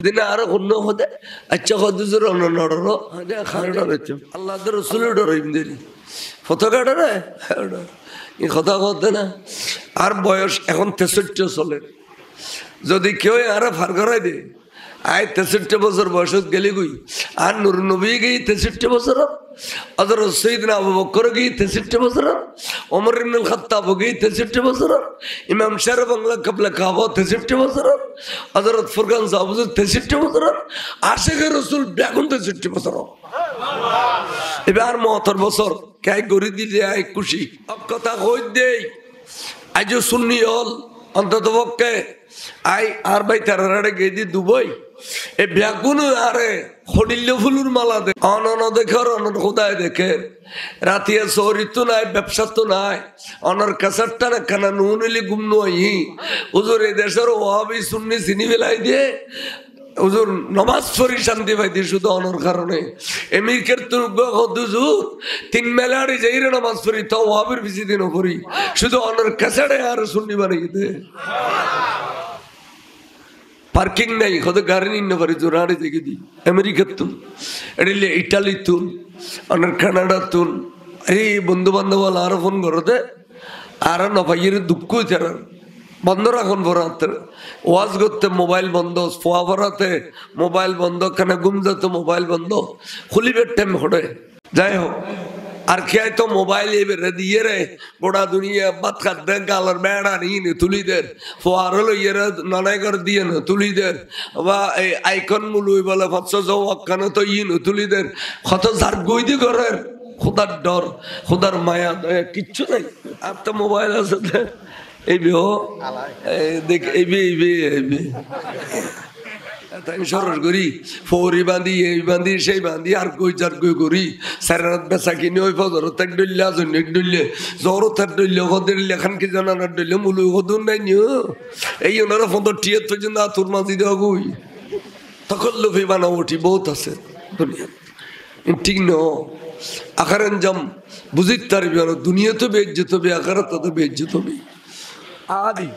দিনে আরো অন্য হতে আচ্ছা কদুজুর অন্য নড়ো খানে ডরেছ আল্লাহ রসুলের ডরাইম দেরি পতাকা ডরে এই কথা কথা না আর বয়স এখন 63 চলে যদি কেউ আরো ফার করাই দে আয় 63 বছর বয়সত গেলি গুই আর নূর নবী গই 63 বছর আদর সৈয়দনা আবু বকর গই 63 বছর ওমর ইবনে খাত্তাব গই 63 বছর ইমাম শাহ বাংলা কাবলা কাবা 63 বছর হযরত ফুরকান সাহেব 63 বছর আশিক রাসূল বেগুন 63 বছর সুবহানাল্লাহ এবার 72 বছর কাই গরি দিলে আই খুশি কথা কই দেই আজ সুন্নি হল অন্তত পক্ষে আই আর ভাই তারারে গেদি দুবই এ ব্যাগুন আরে খড়িল্য ফুলুর মালা দে অনন দেখে অনন খোদায় দেখে রাতিয়া শহরিত নাই ব্যবসা তো নাই অনর কাসারটা না কানা নুনলি গুম নই হুজুর এই দেশের ওয়াবি সুন্নি চিনি বেলাই দিয়ে হুজুর নমাজ পড়ি শান্তি পাইতে শুধু অনর কারণে এমিরকের হুজুর 3 মেলাড়ি যাইরে নামাজ পড়ি তো ওয়াবির বেশি দিন পড়ি শুধু অনর কাসারে আর সুন্নি বানাই দে পার্কিং নাই কত গাড়ি নিতে পারি জোরাড়ে দেখে দি আমেরিকার তুন এডিলে ইটালি তুন অনেক কানাডা তুন এই বন্ধু বান্ধব আর ফোন করতে আর নপাইয়ের দুঃখ ছাড়া বন্ধ রাখুন ভরাতে ওয়াজ করতে মোবাইল বন্ধ ফোয়া ভরাতে মোবাইল বন্ধ কেন ঘুম যেত মোবাইল বন্ধ খুলিবের টাইম হটে যাই হোক আর খেয়ে তো মোবাইল এবারে দিয়ে রে গোটা দুনিয়া বাত খাত দেন কালার বেড়া নিয়ে তুলি দের ফোয়ার হলো ইয়েরা নানাই করে দিয়ে না তুলি দের বা এই আইকন মুলুই বলে 500 ওয়াক্কানো তো ইয়ে তুলি দের কত যার গইদি করেন খোদার ডর খোদার মায়া দয়া কিচ্ছু নাই আর তো মোবাইল আছে এই বিহ দেখ এই বি তাই সরস করি ফৌরি বাঁধি এই বাঁধি সেই বাঁধি আর কই যার কই করি সারারাত বেচা কিনে ওই ফজর তাক ডইলে আজন এক ডইলে জোর তার ডইলে হদের লেখান কি জানার ডইলে মুলু হদুন নাই নিও এই ওনারা ফন্দর টিয়ার তো না তোর মাঝি দেওয়া গই তখন লোভি বানা উঠি বহুত আছে দুনিয়া ঠিক ন আখারেন জাম বুঝিত তারবি আর দুনিয়া তো বেজ্জত হবে আখারাত তো বেজ্জত হবে আদি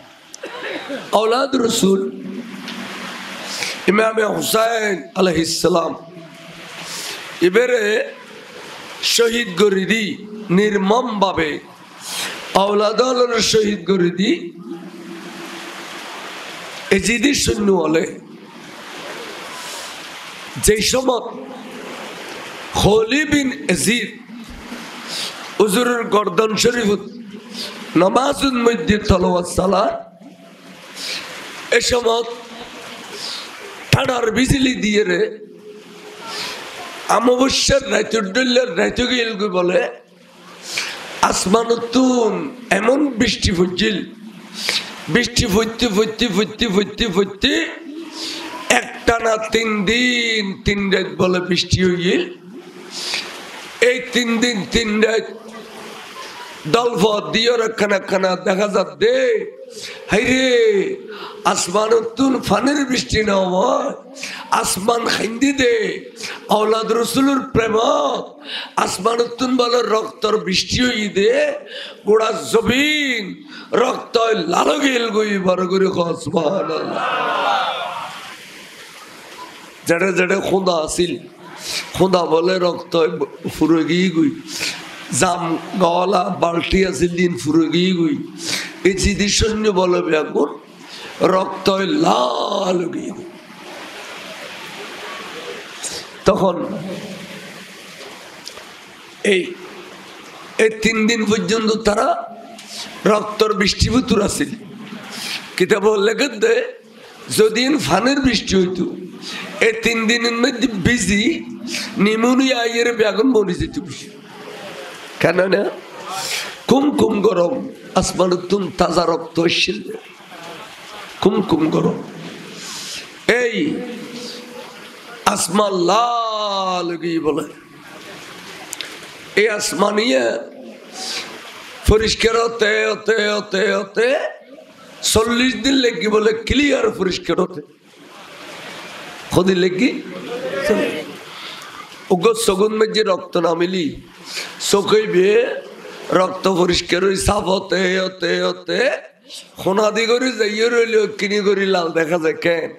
औलाद रसूल ইমাম হুসাইন আলাইহিস সালাম এবারে শহীদ করে দি নির্মম ভাবে औलादর শহীদ করে দি এজিদি সৈন্য হলে যে সময় খলিদ বিন ইয়াজিদ হুজুরের গর্দন শরীফ নামাজের মধ্যে তলাওয়াত সালাত এই সময় ঠাডার বিজলি দিয়ে রে অমাবস্যার রাইতে গেল বলে আসমানতুন এমন বৃষ্টি পড়ছিল বৃষ্টি পড়তে পড়তে পড়তে পড়তে পড়তে একটানা 3 দিন 3 রাত বলে বৃষ্টি হইল এই 3 দিন 3 রাত দলফ দিয়ে খানা খানা দেখা যাচ্ছে হাইরে আসমান তুন ফানের বৃষ্টি না আসমান খাইন্দি দে औलाद রসুলের প্রেম আসমান তুন বলে রক্তর বৃষ্টি হই দে গোড়া জমিন রক্ত লাল গেল গই বড় করে সুবহানাল্লাহ জড়ে জড়ে খোদা আসিল খোদা বলে রক্ত ফুরে গই গই জাম গলা বালতি আছিল দিন ফুরে গিয়ে গই এই জিদি সৈন্য বলে ব্যাগুন রক্ত লাল গিয়ে তখন এই 3 দিন পর্যন্ত তারা রক্তর বৃষ্টিভূতুর আছিল কিতাব লেখে দে যদি ফানের বৃষ্টি হইতো এই 3 দিনের মধ্যে বিজি নিমোনিয়া আইয়ের ব্যাগুন মরে যেত কেন না কুমকুম গরম আসমান তুম তাজা রক্ত এসেছিল কুমকুম গরম এই আসমান লাল গিয়ে বলে এই আসমানিয়া পরিষ্কার হতে হতে হতে হতে 40 দিন লেগে বলে ক্লিয়ার পরিষ্কার হতে কদিন লেগে ওগো সগুন মেজে রক্ত নামিলি চোখে বিয়ে রক্ত পরিষ্কার সাফ হতে হতে হতে সোনাদি করে যাইয়ে রইল কিনি করি লাল দেখা যায় কেন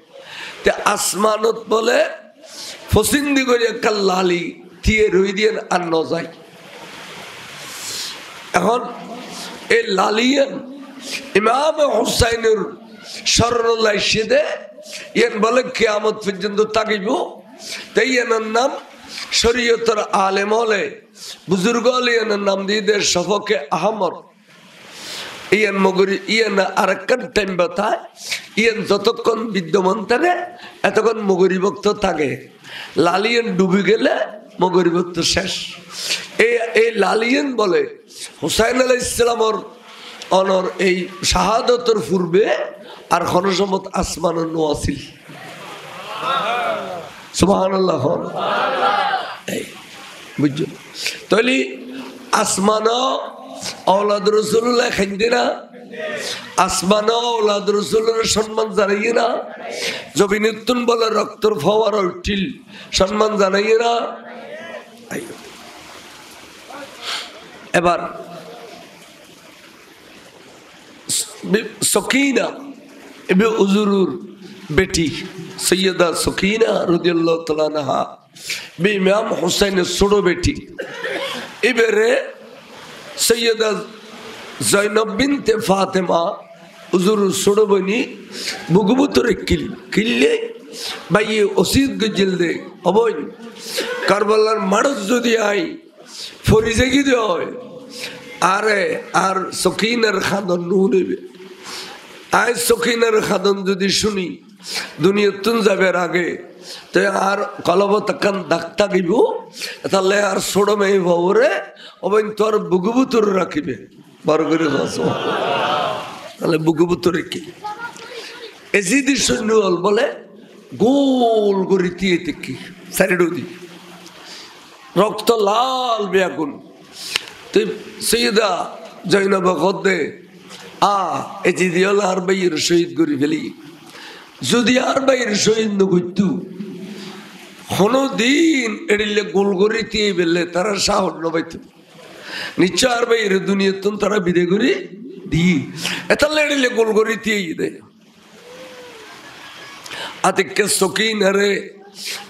তে আসমানত বলে ফসিন্দি করে একটা লালি দিয়ে রই দিয়ে আর ন যায়। এখন এই লালিয়ান ইমাম হুসাইনের স্মরণায় সেদে ইয়ান বলে কিয়ামত পর্যন্ত তাকিব। তাই ইয়ানের নাম শরীয়তের আলেম হলে বুজুর্গ হলে ইয়ানের নাম দিয়ে দেয় শফকে আহমদ। ইয়ান মগরি ইয়ান আরেকখান টাইম বাতায় ইয়ান যতক্ষণ বিদ্যমান থাকে এতক্ষণ মগরি ভক্ত থাকে। লালিয়ান ডুবে গেলে মগরি ভক্ত শেষ। এই লালিয়ান বলে হুসাইন আলাইহিস সালামের অনর এই শাহাদতের পূর্বে আর খনসমত আসমানের নো আছিল। সুবহানাল্লাহ। এই বুঝছো তাহলে আসমান আওলাদ রাসূলুল্লাহ খাইন্দে না, আসমান আওলাদ রাসূলের সম্মান জানাই না, জবিনুত্তুন বলে রক্তর ফওয়ারা উঠিল সম্মান জানাই না। এবার সকিনা এবে হুজুরুর বেটি সৈয়দা সকিনা রাদিয়াল্লাহু তাআলা আনহা বে ইমাম হুসাইনের ছোট বেটি। এবারে সৈয়দা জয়নব বিনতে ফাতেমা হুজুরুর ছোট বনি বুগুবুতরে কিল্লে ভাই ওসিদ গজিল দে অবৈ কারবালার মানুষ যদি আই ফরি জাগি দে হয় আরে আর সকিনার খাদন নু নেবে। আয় সকিনার খাদন যদি শুনি দুনিয়াতুন যাবের আগে তো আর কলব তখন ডাক্তার দিব তাহলে আর ছোট মেয়ে ভাবরে অবৈন তোর বুগুবুতর রাখিবে বড় করে তাহলে বুগুবুতর কি এজিদি সৈন্য বলে গোল করে দিয়ে দেখি সাইড দি রক্ত লাল বেগুন। তুই সৈয়দা জৈনব খদ্দে এজিদি হল আর বাইয়ের শহীদ করে ফেলি। যদি আর বাইয়ের শহীদ নগত্যু কোনদিন এড়িলে গোল করে দিয়ে বেললে তারা সাহস নবাইত নিশ্চয় আর বাইয়ের দুনিয়াতুন তারা বিদে করে দিই এতালে এড়িলে গোল করে দিয়ে দেয়। আতিককে সকিনারে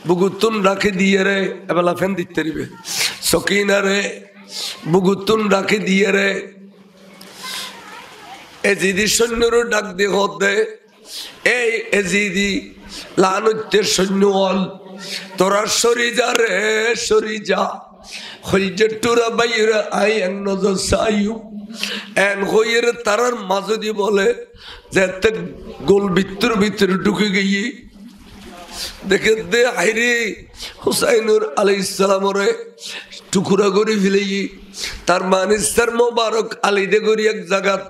বুগুতুন রাখে দিয়ে রে এবেলা ফ্যান দিতে দিবে। সকিনারে বুগুতুন রাখে দিয়ে রে এজিদি সৈন্যরও ডাক দিয়ে হত দে এই এজিদি লানুত্যের সৈন্য হল তোরা সরি যা রে সরি যা হইজেটুরা বাইরা আই এক নজর সাইউ এন হইয়ের তারার মাঝদি বলে যে গোল ভিতর ঢুকে গিয়ে দেখে দে আইরে হুসাইনুর আলাইহিস সালামরে টুকুরা করে ফেলে তার মানিস্তার মোবারক আলিদে করি এক জায়গাত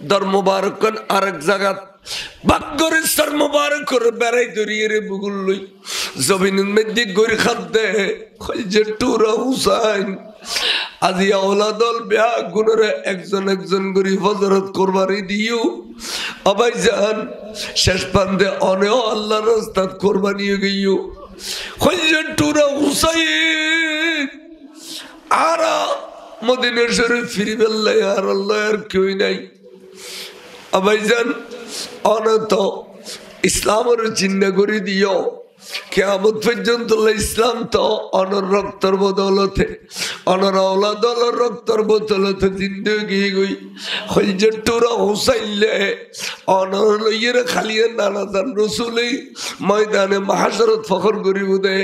দর মোবারক আর এক জায়গাত বাগরে সর মোবারক করে বেড়াই ধরিয়ে রে বুগুল লই জমিনের মধ্যে গড়ি খাদ্দে যে টুরা হুসাইন আজি আওলাদল বিয়া গুণরে একজন করে হজরত কোরবানি দিও আবাই যান শেষ পান্দে অনেও আল্লাহর রাস্তাত কোরবানি গইও যে টুরা হুসাইন আরা মদিনা শরীফ ফিরি বেল্লাই আর আল্লাহ আর কেউই নাই। আবাই যান অনত ইসলামের চিহ্ন করে দিও কিয়ামত পর্যন্ত ইসলাম তো অনর রক্তর বদলতে অনর আওলাদল রক্তর বদলতে জিন্দগি গই হইজটুরা হুসাইলে অনর লইয়ের খালিয়ে নানাদান রসুলেই ময়দানে মাহাশরত ফখর করিব দে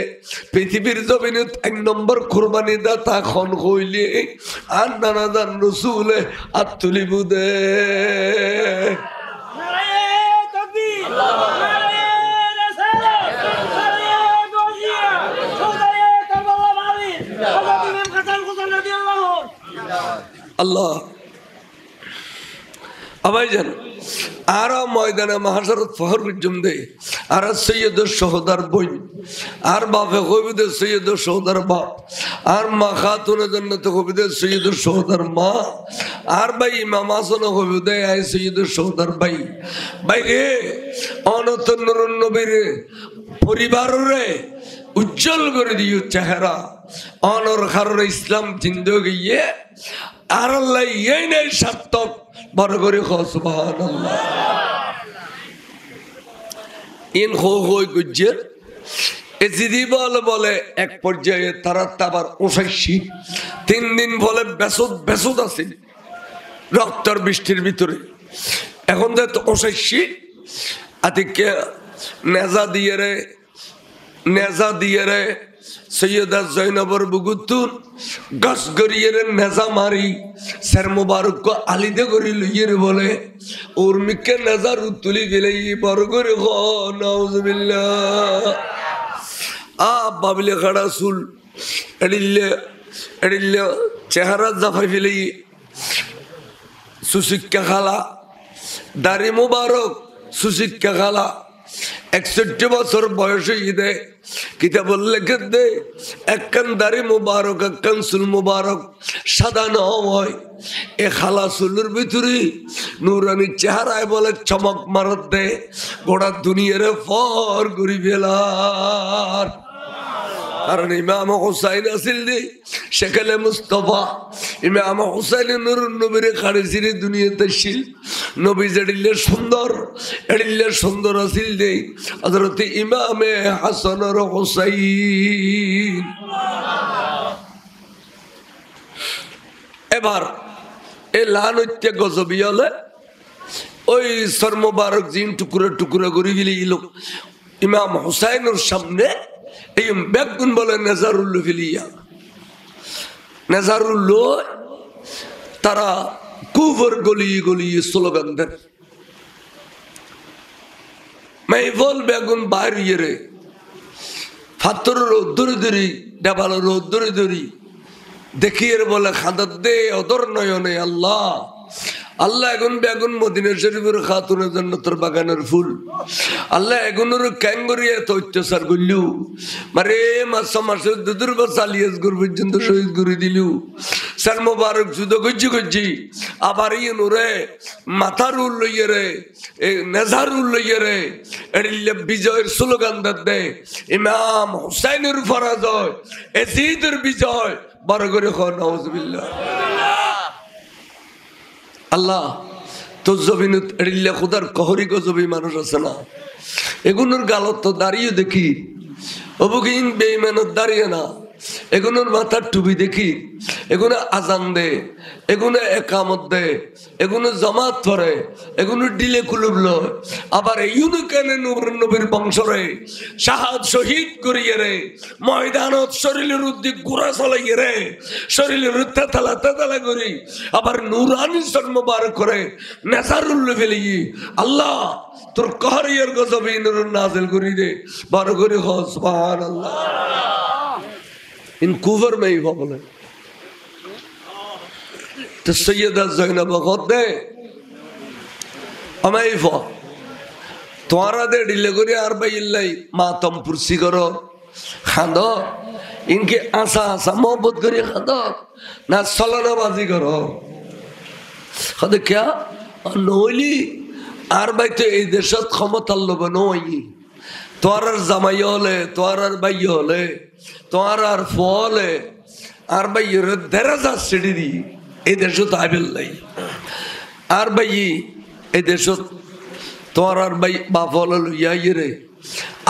পৃথিবীর জমিনত এক নম্বর কুরবানি দাতা খন হইলে আর নানাদান রসুলে আর তুলিব দে। আল্লাহ আবাই জান আর ময়দানে মাহাশরত ফখর জুম দে আর সৈয়দ সহদার বই আর বাপে কবিদে সৈয়দ সহদার বাপ আর মা খাতুনে জান্নাতে কবিদে সৈয়দ সহদার মা আর ভাই ইমাম হাসান কবিদে আই সৈয়দ সহদার ভাই ভাই রে অনত নুরুন নবীর পরিবার রে উজ্জ্বল করে দিও চেহারা অনর কারণ ইসলাম জিন্দগি আর আল্লাহ এই নেই সার্থক বড় করে সুবহানাল্লাহ। ইন হই গুজ্জে এজিদি বলে এক পর্যায়ে তারা আবার 89 3 দিন বলে বেসুদ আছে রক্তর বৃষ্টির ভিতরে। এখন যে 89 আতিকে নেজা দিয়ে রে সৈয়দা জৈনবর বুগুতুন গস গরিয়ে নেজা মারি স্যার মুবারক আলিদে করি লইয়ে বলে ওর মিকে নেজার তুলি ফেলে বড় করে নাউজুবিল্লাহ বাবলে খাড়া চুল এড়িল্লে চেহারা জাফাই ফেলে সুশিক্ষা খালা দাড়ি মুবারক সুশিক্ষা খালা 61 বছর বয়সে ঈদে কিতাবুল লেখে দে একখান দাড়ি মুবারক একখান চুল মুবারক সাদা নয় এ খালা চুলের ভিতরে নুরানি চেহারায় বলে চমক মারত দে গোটা দুনিয়ার ফর ঘুরি ফেলার। কারণ ইমাম হুসাইন আসিল দে সেখানে মুস্তফা ইমাম হুসাইন নুর নবীর খাড়েছিরে দুনিয়াতে ছিল নবী জেডিলে সুন্দর আসিল দে হযরত ইমামে হাসান আর হুসাইন। এবার এ লানত্যে গজবি হলে ওই সর মুবারক জিন টুকরা করে গেল ইমাম হুসাইনের সামনে এই বেগুন বলে নেজারুল্লো ফিলিয়া নেজারুল্লো তারা কুফর গলিয়ে স্লোগান দেন মাইফল বেগুন বাইরে রে ফাতর দরি ডাবাল দরি দেখিয়ে বলে খাদাত দে অদর নয়নে আল্লাহ এখন বেগুন মদিনা শরীফের খাতুনের জন্য তোর বাগানের ফুল আল্লাহ এগুনোর ক্যাঙ্গরি এত অত্যাচার করলু মারে মাসে দুদুর বা চালিয়াস গুর পর্যন্ত শহীদ করে দিলু স্যার মোবারক যুদ্ধ করছি আবার ইয়ে মাথার উল লইয়ে রে নেজার উল লইয়ে রে এড়িলে বিজয়ের স্লোগান দে ইমাম হুসাইনের পরাজয় এজিদের বিজয় বড় করে নাউজুবিল্লাহ। আল্লাহ তোর জমিনত এড়িল্লা খুদার কহরি গজবি মানুষ আছে না এগুলোর গালত তো দাঁড়িয়ে দেখি অবুকিন বেঈমানত দাঁড়িয়ে না এগুলোর মাথার টুপি দেখি এগুলো আজান দে এগুলো একামত দে এগুলো জমাত ধরে এগুলো ডিলে কুলুব লয় আবার ইউনো কেন নবীর বংশরে শাহাদ শহীদ করিয়ে রে ময়দানত শরীরের উদ্দিক গুড়া চলাইয়ে রে শরীরের তেতালা করি আবার নুরানি মুবারক করে নেসারুল্ল ফেলি আল্লাহ তোর কহরিয়ার গজবে নুরুন নাজিল করি দে বড় করে হ সুবহানাল্লাহ। इन कुफर में ही बोले तो सैयदा ज़ैनब कहते हमें ही तुम्हारा दे डिले करी यार भाई इल्लाई मातम पुरसी करो खादो इनके आशा मोहब्बत करिए खादो ना सलानाबाजी करो खादे क्या नोली यार भाई तो ये देशत क्षमता लोग नोई তোমার জামাই হলে তোমার ভাই হলে তোমার ফলে আর ভাই দেরাজা সিঁড়ি দি এই দেশত আইবেল নাই আর ভাই এই দেশত তোমার ভাই বাপ হলে লইয়া রে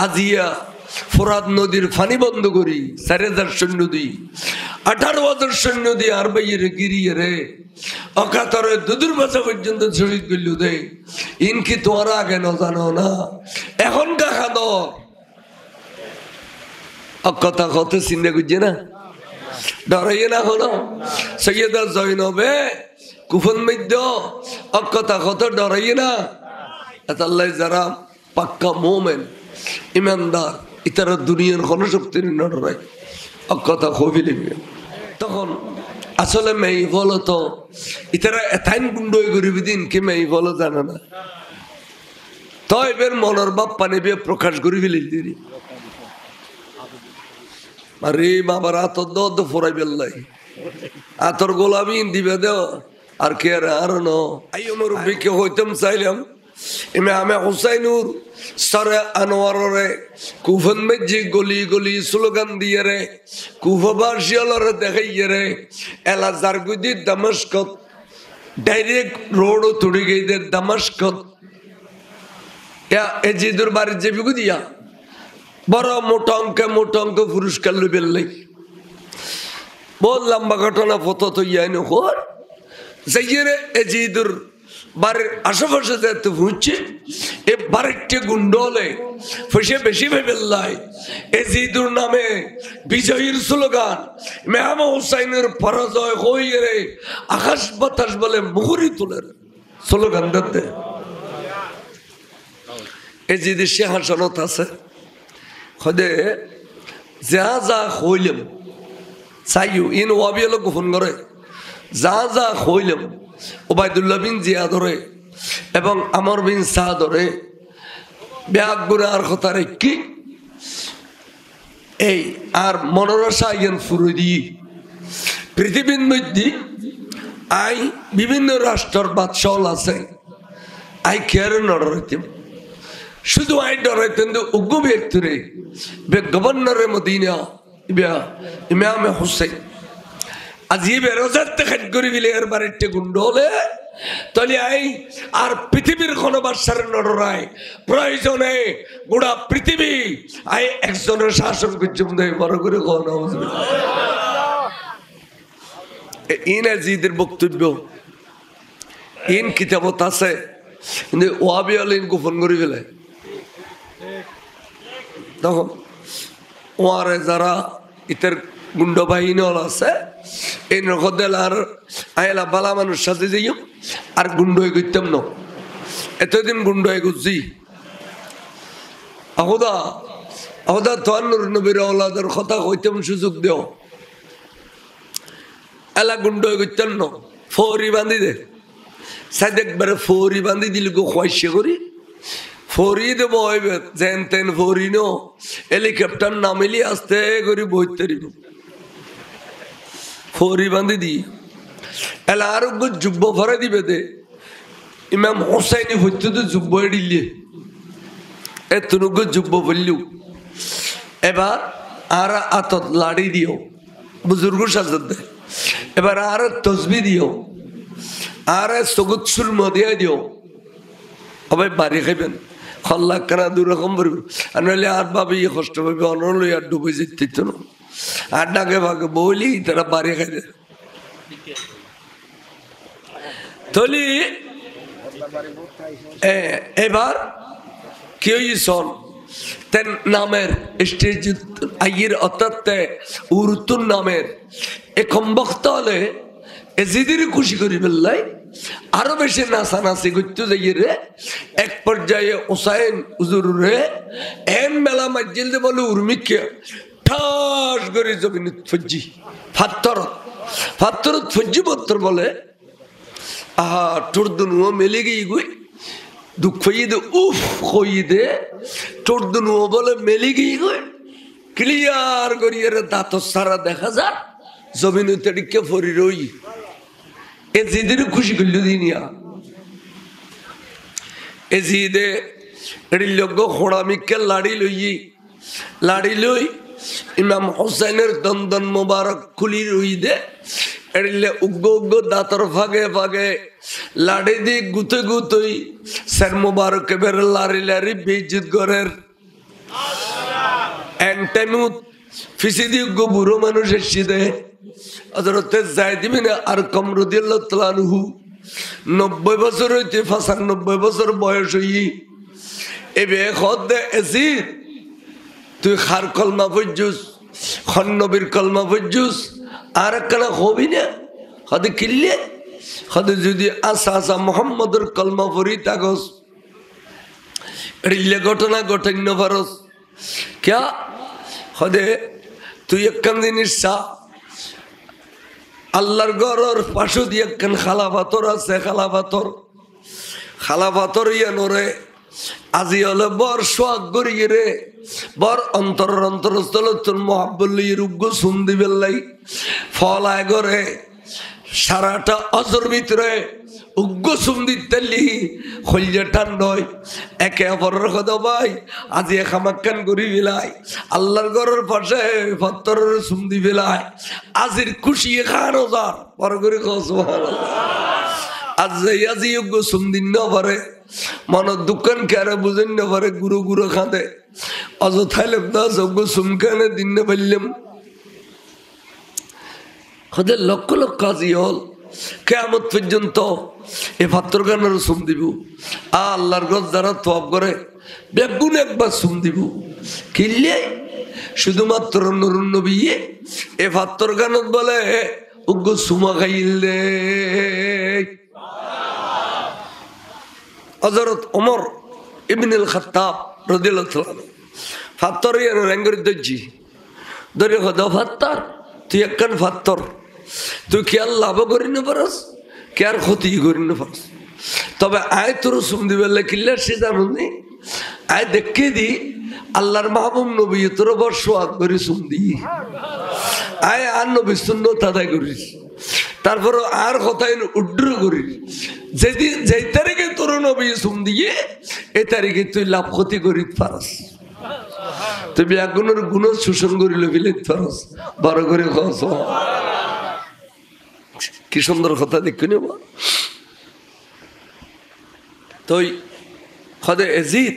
আজিয়া ফোরাত নদীর পানি বন্ধ করি 4000 সৈন্য দিই 18,000 সৈন্য দিয়ে আর ভাই রে গিরিয়ে রে অকাতরে দুদুর বাসা পর্যন্ত শহীদ করল দে ইনকি তোরা আগে ন জানো না এখন কাহা দ কথা কত চিন্তা করছে না ডরাইয়ে না হলো সৈয়দা জৈনবে কুফন মধ্য অকথা কত ডরাইয়ে না আল্লাহ যারা পাক্কা মোমেন ইমানদার ইতারা দুনিয়ার কোনো শক্তি না ডরাই অকথা খুবই লিখবে তখন আসলে মেয়ে বলো তো ইতারা এথাইন গুন্ডই গরিব দিন কে মেয়ে বলো জানে না তো এবার মনের বাপ পানি বিয়ে প্রকাশ করি ফেলি দিদি আরে বাবার আতর দো ফোরাই বেল্লাই আতর গোলামি দিবে দেও আর কে আর ন আই আমার বিকে হইতাম চাইলাম ইমামে হুসাইনুর সারে আনোয়ারে কুফন মেজি গলি স্লোগান দিয়ে রে কুফবাসীলরে দেখাইয়ে রে এলা জারগুদি দামেস্কত ডাইরেক্ট রোড তুড়ি গই দে দামেস্কত এজিদুর বাড়ির যে বিগু দিয়া বড় মোটা অঙ্ক পুরস্কার লইবেন লাই বহুত লম্বা ঘটনা ফটো তো ইয়াইন হর যাইরে এজিদুর বাড়ির আশেপাশে যেতে ঘুরছে এ বাড়িতে গুন্ডলে ফসে বেশি ভেবেল্লাই এজিদুর নামে বিজয়ীর স্লোগান ইমাম হুসাইনের পরাজয় হয়ে রে আকাশ বাতাস বলে মুহুরি তুলের স্লোগান দিতে এজিদের সিংহাসনত আছে খদে যা যা হইলাম চাইও ইন ওয়াবিয়ালো গোপন করে যা হইলাম ওবায়দুল্লাহ বিন জিয়াদরে এবং আমর বিন সাদরে ব্যাগ গুনার কথা রেখি এই আর মনোরসা ইয়ান ফুরু দিয়ে পৃথিবীর মধ্যে আই বিভিন্ন রাষ্ট্রের বাদশাহ আছে আই খেয়ারে নড়াইতাম শুধু আই ডরাইতেন উগ্র ব্যক্তিরে গভর্নরের মদিনা ইমামে হুসাইন আজি বেরোজার তেখাত করি বিলে এর বাড়িতে গুন্ড হলে তাহলে আই আর পৃথিবীর কোনো বাদশার নড়াই প্রয়োজনে গোটা পৃথিবী আই একজনের শাসন করছুম দেয় বড় করে কোন ইন আজিদের বক্তব্য ইন কিতাবত আছে কিন্তু ওয়াবি আলিন গোপন করে ফেলে তখন ওয়ারে যারা ইতার গুন্ড বাহিনী আছে এই নখদেল আর আয়লা বালা মানুষ সাথে যাই আর গুন্ড হয়ে করতাম না এতদিন গুন্ড হয়ে করছি আহুদা তোয়ান্নুর নবীর আওলাদের কথা কইতাম সুযোগ দেও এলা গুন্ড হয়ে করতাম না ফৌরি বান্ধি দে সাইড একবারে ফৌরি বান্ধি দিল গো খোয়াইশে করি ফৌরি দেব যেন তেন ফৌরি নো হেলিকপ্টার নামিলি আসতে করি বইতে ফৌরি বান্ধি দি এলা আর যুব্ব ভরে দিবে দে ইমাম হোসাইনি হইতে তো যুব্ব এড়িলে এতনুগ যুব্ব বললিও এবার আর আতত লাড়ি দিও বুজুর্গ সাজত দে এবার আর তসবি দিও আর সগুত সুরম দিয়ে দিও সবাই বাড়ি খাইবেন খল্লা কানা দুরকম করবে আর নইলে আর ভাবে কষ্ট পাবে অনলই আর ডুবে যেত না আর ডাকে ভাগে বলি তারা বাড়ি খাইবে তলি এবার কেউ শোন তেন নামের স্টেজ আইয়ের অর্থাৎ উরুতুন নামের এ কমবক্ত হলে এজিদের খুশি করি ফেললাই আরো বেশি নাচানাচি করতে যাই রে এক পর্যায়ে ওসাইন উজুর রে এন মেলা মাইজিল দে বলে উর্মিকে ঠাস করে জমিন ফজ্জি ফাত্তরত ফজ্জি পত্তর বলে আহা তোর দুনুও মেলে গিয়ে গুই দুঃখ দে উফ কই দে তোর দুনুও বলে মেলে গিয়ে গুই ক্লিয়ার করিয়ে দাঁত সারা দেখা যা জমিন তেড়িকে ফরি রই এজিদের খুশি করল দিনিয়া এজিদে রিলজ্ঞ খোড়ামিকে লাড়ি লই ইমাম হোসেনের দন্দন মোবারক খুলি রই দে এড়িলে উগ্গ দাঁতর ফাগে লাড়ি দি গুতই স্যার মোবারক এবার লাড়ি বেজিত গরের এন্টাইমুত ফিসি দি উগ্গ বুড়ো মানুষ এসছি দে হযরতে যায়েদ ইবনে আরকাম রাদিয়াল্লাহু তাআলা আনহু 90 বছর হইতে 95 বছর বয়স হই এবে খোদে এজিদ তুই খার কলমা পড়জুস খন নবীর কলমা পড়জুস আর একখানা হবি না হদে কিল্লে হদে যদি আসা মুহাম্মদের কলমা পড়ি তাগস রিলে ঘটনা ঘটাইন পারস ক্যা হদে তুই একখান জিনিস চা আল্লাহর ঘরের পাশে দিয়ে একখান খালা পাথর আছে খালা পাথর ইয়ে নরে আজি হলে বর সোয়াগ করিয়ে রে বর অন্তরস্থল তোর মহাব্বল্লি রুগ্গ শুন দিবেন লাই ফল আয় করে সারাটা অজর ভিতরে উগ্র সুন্দির তেলি হইলে ঠান্ডয় একে অপরের কথা ভাই আজি খামাক্কান করি বিলাই আল্লাহর ঘরের পাশে পত্তরের সুন্দি বিলাই আজির খুশি খান যার পর করে সুবহানাল্লাহ আজি উগ্র সুন্দিন না পারে মন দোকান কেরা বুঝেন না পারে গুরু গুরু খাঁদে অযথাইলে না যোগ্য সুমখানে দিন না পারলাম ওদের লক্ষ লক্ষ কাজই হল কেয়ামত পর্যন্ত এ পাত্র গানের সুম দিব আল্লাহর গজ যারা তওয়াব করে বেগুন একবার সুম দিব কিনলে শুধুমাত্র নুরুন নবী এ পাত্র গানত বলে উগ্র সুমা খাইলে হযরত ওমর ইবনুল খাত্তাব রাদিয়াল্লাহু তাআলা পাত্র এর রঙের দজ্জি ধরে খোদা পাত্র তুই একখান পাত্র তুই কি আর লাভ করি না পারস কে আর ক্ষতি করি না পারস তবে আয় তোর সুম দিবে কিল্লা সে জানি আয় দেখে দি আল্লাহর মাহবুব নবী তোর বর্ষ আগ করে সুম দি আয় আর নবী সুন্নত আদায় করিস তারপর আর কথাই উড্র করিস যেদিন যেই তারিখে তোর নবী সুম দিয়ে এই তারিখে তুই লাভ ক্ষতি করি পারস তুই ব্যাগুনের গুণ শোষণ করিল বিলেত পারস বড় করে খস কি সুন্দর কথা দেখে নেব তুই হদে এজিদ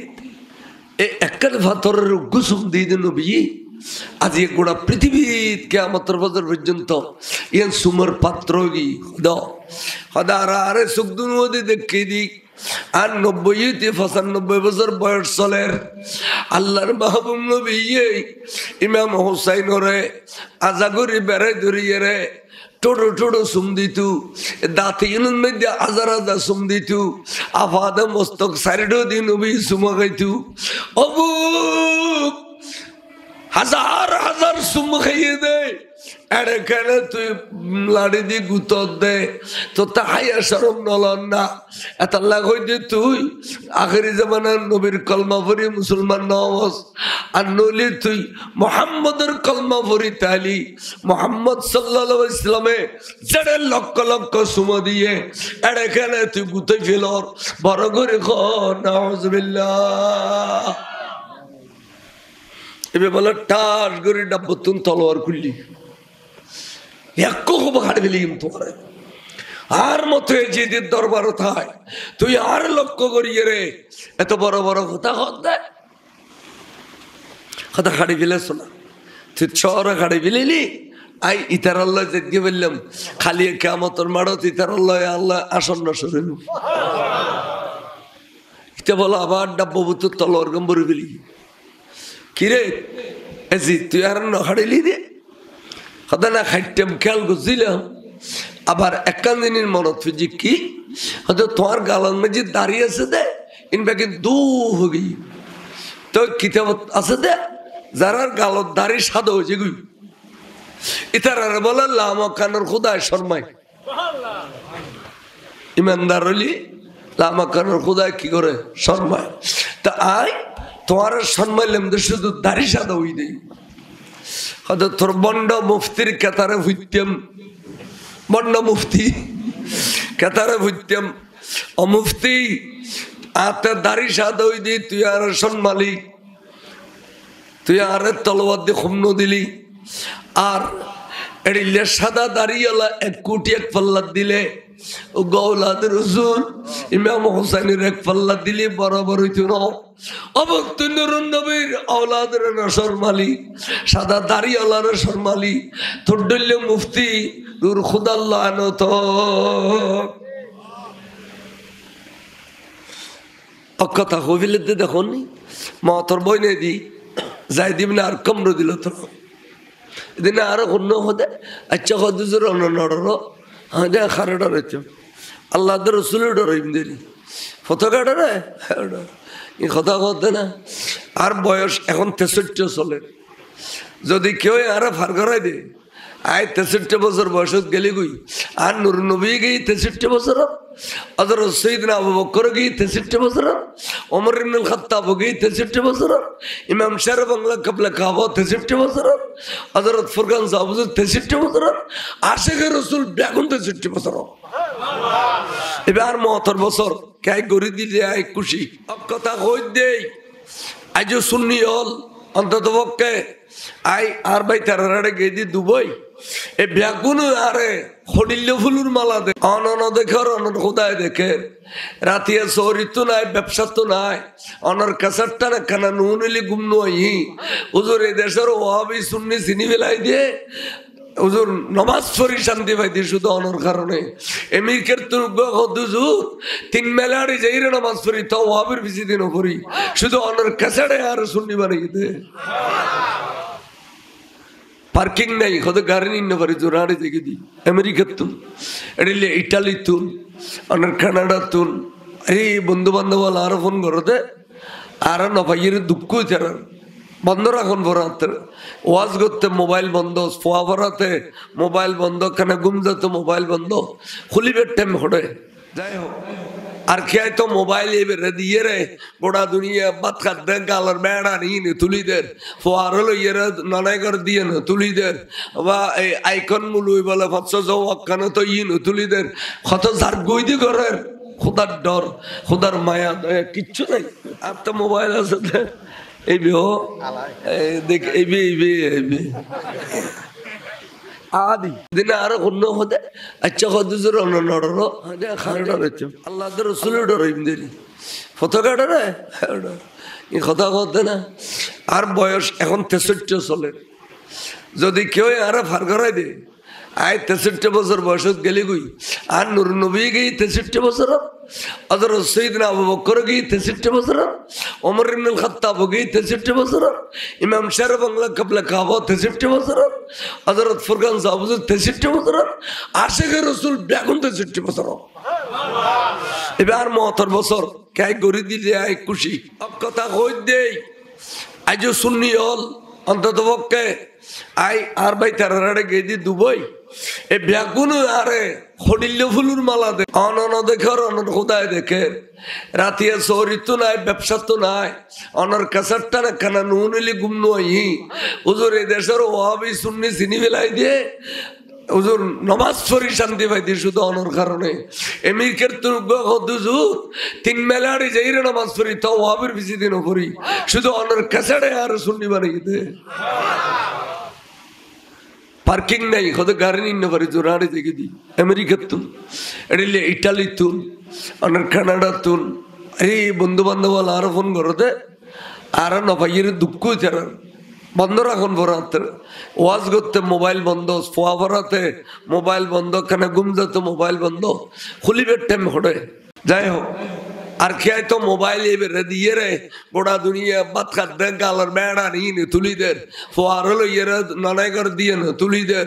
এই একখান পাথরের গুসুম দিয়ে দিন নবী আজ এ গোড়া পৃথিবীত কিয়ামতের বছর পর্যন্ত ইয়ান সুমর পাত্র গি হদা আরে সুখদুন মধ্যে দেখে দিক আর ৯০-৯৫ বছর বয়স চলের আল্লাহর মাহবুব নবী ইমাম হুসাইন রে আজাগরি বেড়াই ধরিয়ে রে টোটো টোটো সুম দিতু দাঁত ইনুন মধ্যে হাজার হাজার সুম দিতু আফাদা মস্তক সাইডও দি নবী সুমা গাইতু অবু হাজার হাজার সুম খাইয়ে দেয় এড়ে কেন তুই লাড়ি দিয়ে গুতর দে তো তাহাইয়া সরম নলন না এত লাগাই দে তুই আখেরি জামানার নবীর কলমা পড়ি মুসলমান নওয়াজ আর নলি তুই মোহাম্মদের কলমা পড়ি তালি মোহাম্মদ সাল্লাল্লাহু আলাইহি সাল্লামে যারা লক্ষ লক্ষ সুমা দিয়ে এড়ে কেন তুই গুতে ফেলর বড় করে খ নাউজুবিল্লাহ এবার বলে টাস করে ডাব্বতুন তলোয়ার খুললি এক হাড় গেলি তোমার আর মতো যেদিন দরবার থায় তুই আর লক্ষ্য করিয়ে রে এত বড় বড় কথা কথা হাড়ি ফেলে শোনা তুই শহরে হাড়ি ফেলিলি আই ইতার আল্লাহ যেদিকে বললাম খালি কিয়ামতের মাড়ত ইতার আল্লাহ আসন্ন সরিল এটা বলো আবার ডাব্বতুর তলোয়ার গম্বরি ফেলি কিরে এজি তুই আর হাড়িলি রে হয়তো না খাইটাম খেয়াল করছিলাম আবার একান দিনের মনত ফিজি কি হয়তো তোমার গালার মাঝে দাঁড়িয়ে আছে দে ইনবাকি দু হগি তো কিতাবত আছে দে যারা গালত দাঁড়িয়ে সাদা হয়েছে গুই ইতার বলে লামা কানোর খুদায় শর্মায় ইমানদার হলি লামা কানোর খুদায় কি করে শর্মায় তা আয় তোমার শর্মাইলাম শুধু দাঁড়িয়ে সাদা হই দেই হয়তো তোর বন্ড মুফতির কেতারে ভুইতাম বন্ড মুফতি কেতারে ভুইতাম অমুফতি আতে দাড়ি সাদা হই দি তুই আর সন্মালি তুই আর তলোয়ার দিয়ে খুমন দিলি আর এড়িলে সাদা দাড়িওয়ালা 1 কোটি 1 পাল্লা দিলে ও গৌলাদ রসুল ইমাম হুসাইনের 1 পাল্লা দিলে বরাবর হইতো না অবক্ত নুরুন নবীর আওলাদের শর্মালি সাদা দাড়িওয়ালার শর্মালি তোর ডল্লে মুফতি নূর খুদাল্লাহ আনত অকথা হবিলে দেখুন মা তোর বই নে দি যাই দিবি না আর কমরো দিল তোর এদিনে আরো অন্য হদে আচ্ছা হদুজুর অন্য নড়র হ্যাঁ যা খারে ডরেছ আল্লাহ রসুলের ডরাইম দিলি ফতোকা ডরে এই কথা কথা না আর বয়স এখন 63 চলে যদি কেউ আর ফার করাই দে আয় 63 বছর বয়সত গেলি গুই আর নূর নবী গই 63 বছর হযরত সাইয়েদনা আবু বকর গই 63 বছর ওমর ইবনে খাত্তাব গই 63 বছর ইমাম শার বাংলা কবলা কাবা 63 বছর হযরত ফুরকান সাহেব 63 বছর আশিক রাসূল বেগুন 63 বছর এবার 72 বছর কাই গরি দিলে আই খুশি কথা কই দেই আজ সুন্নি হল অন্তত পক্ষে আই আর ভাই তারারে গেদি দুবই এ ব্যাগুন আরে হডিল্য ফুলুর মালা দে অনন দেখে অনন খোদায় দেখে রাতিয়া শহরিত নাই ব্যবসা তো নাই অনর কাসারটা না কানা নুনলি গুম নই হুজুর এই দেশের ওয়াবি সুন্নি চিনি বেলাই দিয়ে হুজুর নমাজ পড়ি শান্তি পাইতে শুধু অনর কারণে এমিরকের হুজুর 3 মেলাড়ি যাইরে নামাজ পড়ি তো ওয়াবির বেশি দিন পড়ি শুধু অনর কাসারে আর সুন্নি বানাই দে পার্কিং নাই কত গাড়ি নিতে পারি জোরাড়ি দেখে দি আমেরিকার তুন এডিলে ইটালি তুন অনেক কানাডা তুন এই বন্ধু বান্ধব আর ফোন করতে আর না ভাইয়ের দুঃখ ছাড়া বন্ধ রাখুন ভরাতে ওয়াজ করতে মোবাইল বন্ধ ফোয়া ভরাতে মোবাইল বন্ধ কেন গুম যেত মোবাইল বন্ধ খুলিবের টাইম হটে যাই হোক আর খেয়ে তো মোবাইল এবারে দিয়ে রে গোটা দুনিয়া বাত খাতে গালার বেড়া নিয়ে তুলিদের ফোয়ার হলো ইয়েরা নানাইকার দিয়ে না তুলিদের বা এই আইকন মুলুই বলে 500 ওয়াক্কানো তো ইয়ে তুলিদের কত ঝাড় গইদি করের খোদার ডর খোদার মায়া দয়া কিচ্ছু নাই আর তো মোবাইল আছে এই বিহ দেখ এই বি আদি দিনে আরো অন্য হতে আচ্ছা হদুজুর অন্য নড়লো খানা ডরেছে আল্লাহ রসুলের ডরাইম দেরি ফটো ডরে এই কথা কথা না আর বয়স এখন 63 চলে যদি কেউ আরে ফার করাই দে আয় 63 বছর বয়স গেলে গুই আর নূর নবী গই 63 বছর হযরত সাইয়েদনা আবু বকর গই 63 বছর ওমর ইবনে খাত্তাব গই 63 বছর ইমাম শার বাংলা কবলা কাবা 63 বছর হযরত ফুরকান সাহেব 63 বছর আশিকে রাসূল বেগুন 63 বছর এবার 72 বছর কাই গরি দিলে আই খুশি কথা কই দেই আজ সুন্নি হল অন্তত পক্ষে আই আর ভাই তারারে গেদি দুবই এ ব্যাগুন আরে হডিল্য ফুলুর মালা দে অনন দেখে অনন খোদায় দেখে রাতিয়া শহরিত নাই ব্যবসা তো নাই অনর কাসারটা না কানা নুনলি গুম নই হুজুর এই দেশের ওয়াবি সুন্নি চিনি বেলাই দিয়ে হুজুর নমাজ পড়ি শান্তি পাইতে শুধু অনর কারণে এমিরকের হুজুর 3 মেলাড়ি যাইরে নামাজ পড়ি তো ওয়াবির বেশি দিন পড়ি শুধু অনর কাসারে আর সুন্নি বানাই দে পার্কিং নাই কত গাড়ি নিতে পারি জোরাড়ি দেখে দি আমেরিকার তুন এডিলে ইটালি তুন অনেক কানাডা তুন এই বন্ধু বান্ধব আর ফোন করতে আর না ভাইয়ের দুঃখ ছাড়া বন্ধ রাখুন ভরাতে ওয়াজ করতে মোবাইল বন্ধ ফোয়া ভরাতে মোবাইল বন্ধ কেন গুম যেত মোবাইল বন্ধ খুলিবের টাইম হটে যাই হোক আর খেয়ে তো মোবাইল এবারে দিয়ে রে গোটা দুনিয়া বাত খাতে গালার বেড়া নিয়ে তুলিদের ফোয়ার হলো ইয়েরা নানাইকার দিয়ে না তুলিদের